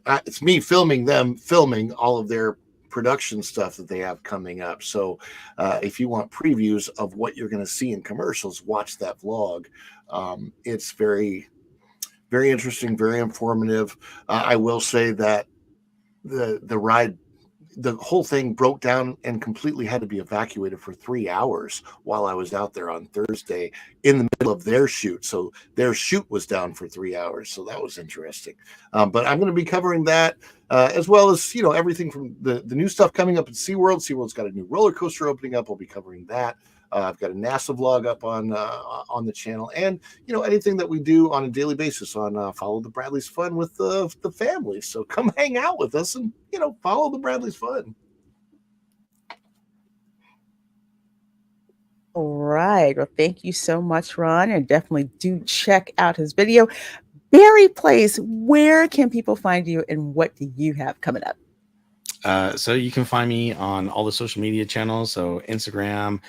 It's me filming them, filming all of their production stuff that they have coming up. So, if you want previews of what you're going to see in commercials, watch that vlog. It's very, very interesting, very informative. I will say that the ride, the whole thing broke down and completely had to be evacuated for 3 hours while I was out there on Thursday in the middle of their shoot. So their shoot was down for 3 hours. So that was interesting. But I'm going to be covering that as well as, everything from the new stuff coming up at SeaWorld. SeaWorld's got a new roller coaster opening up. I'll be covering that. I've got a NASA vlog up on the channel, and anything that we do on a daily basis on Follow the Bradley's Fun with the family. So come hang out with us and follow the Bradley's Fun. All right. Well, thank you so much, Ron, and definitely do check out his video. Barry Place, where can people find you, and what do you have coming up? So you can find me on all the social media channels. So Instagram,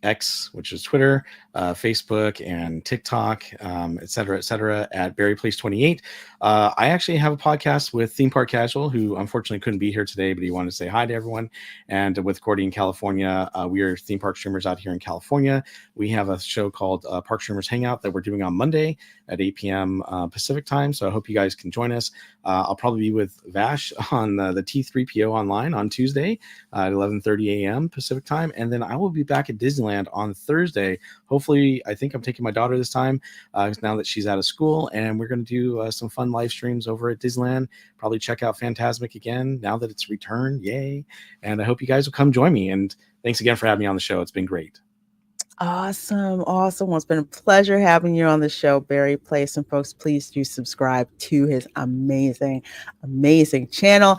X, which is Twitter, Facebook, and TikTok, et cetera, at Barry Place 28. I actually have a podcast with Theme Park Casual, who unfortunately couldn't be here today, but he wanted to say hi to everyone. And with Cordy in California, we are theme park streamers out here in California. We have a show called Park Streamers Hangout that we're doing on Monday at 8 p.m. Pacific time. So I hope you guys can join us. I'll probably be with Vash on the T3PO online on Tuesday at 11:30 a.m. Pacific time. And then I will be back at Disneyland on Thursday. Hopefully, I think I'm taking my daughter this time now that she's out of school. And we're going to do some fun live streams over at Disneyland. Probably check out Fantasmic again now that it's returned. Yay. And I hope you guys will come join me. And thanks again for having me on the show. It's been great. Awesome. Well, it's been a pleasure having you on the show, Barry Place. And folks, please do subscribe to his amazing channel.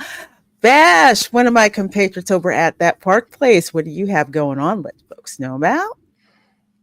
Bash, one of my compatriots over at That Park Place. What do you have going on? Let folks know about.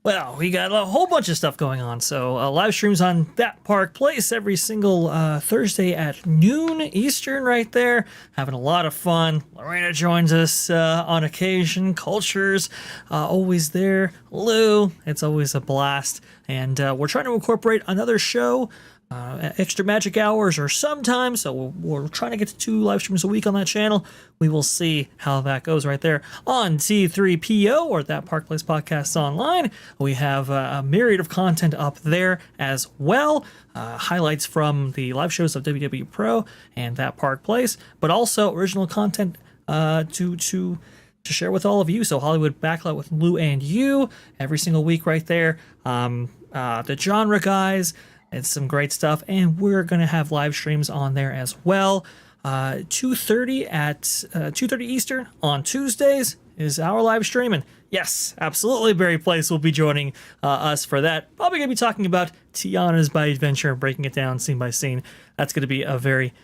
Well, we got a whole bunch of stuff going on. So live streams on That Park Place every single Thursday at noon Eastern right there. Having a lot of fun. Lorena joins us on occasion. Culture's always there. Lou, it's always a blast. And we're trying to incorporate another show, extra magic hours or sometimes. So we're trying to get to 2 live streams a week on that channel. We will see how that goes right there on T3PO or That Park Place Podcasts Online. We have a myriad of content up there as well. Highlights from the live shows of WW Pro and That Park Place, but also original content to share with all of you. So Hollywood Backlight with Lou and you every single week right there. The genre guys. It's some great stuff, and we're going to have live streams on there as well. 2:30 at 2:30 Eastern on Tuesdays is our live stream, and yes, absolutely, Barry Place will be joining us for that. Probably going to be talking about Tiana's Bayou adventure and breaking it down scene by scene. That's going to be a very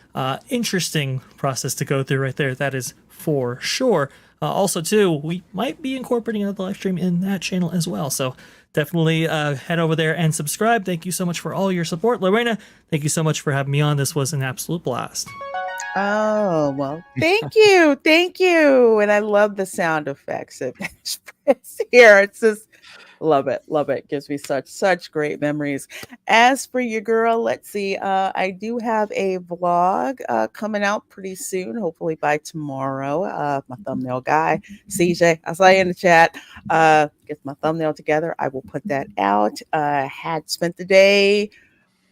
interesting process to go through right there. That is for sure. Also, too, we might be incorporating another live stream in that channel as well. So definitely head over there and subscribe. Thank you so much for all your support. Lorena, thank you so much for having me on. This was an absolute blast. Oh, well, thank you. Thank you. And I love the sound effects of here. It's just love it. Love it. Gives me such great memories. As for you, girl, let's see. I do have a vlog coming out pretty soon, hopefully by tomorrow. My thumbnail guy, CJ, I saw you in the chat. Get my thumbnail together. I will put that out. Had spent the day,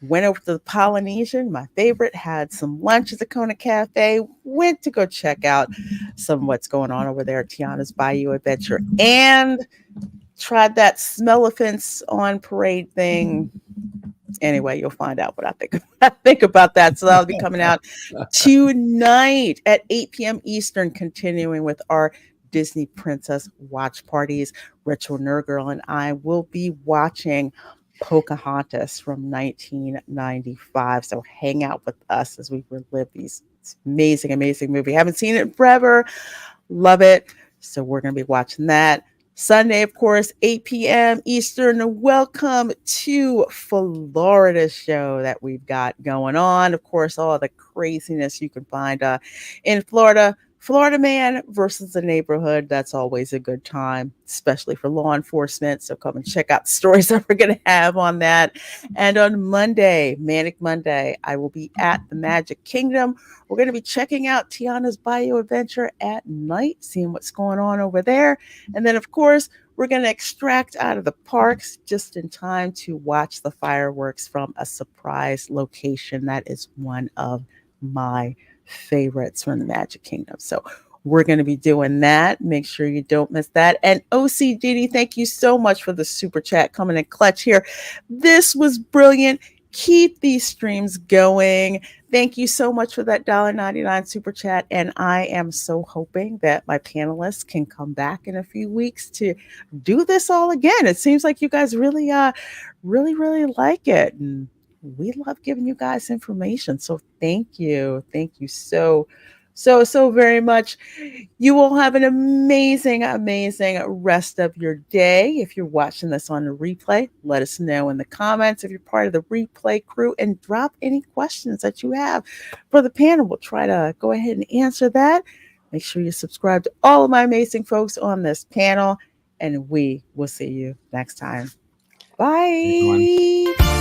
went over to the Polynesian, my favorite, had some lunch at the Kona Cafe, went to go check out some what's going on over there at Tiana's Bayou Adventure, and tried that Smell-a-Fence on Parade thing. Anyway, you'll find out what I think, I think about that. So that'll be coming out tonight at 8 p.m. Eastern, continuing with our Disney Princess watch parties. Retro Nerd Girl and I will be watching Pocahontas from 1995. So hang out with us as we relive these amazing, amazing movie. Haven't seen it in forever. Love it. So we're going to be watching that. Sunday, of course, 8 p.m. Eastern. Welcome to Florida's show that we've got going on. Of course, all the craziness you can find in Florida. Florida Man versus the neighborhood. That's always a good time, especially for law enforcement. So come and check out the stories that we're going to have on that. And on Monday, Manic Monday, I will be at the Magic Kingdom. We're going to be checking out Tiana's Bayou adventure at night, seeing what's going on over there. And then, of course, we're going to extract out of the parks just in time to watch the fireworks from a surprise location. That is one of my favorites from the Magic Kingdom. So we're going to be doing that. Make sure you don't miss that. And OCDD, thank you so much for the super chat coming in clutch here. This was brilliant. Keep these streams going. Thank you so much for that $1.99 super chat. And I am so hoping that my panelists can come back in a few weeks to do this all again. It seems like you guys really, really like it. And we love giving you guys information. So thank you. Thank you so very much. You will have an amazing rest of your day. If you're watching this on the replay, let us know in the comments if you're part of the replay crew and drop any questions that you have for the panel. We'll try to go ahead and answer that. Make sure you subscribe to all of my amazing folks on this panel, and we will see you next time. Bye. Everyone.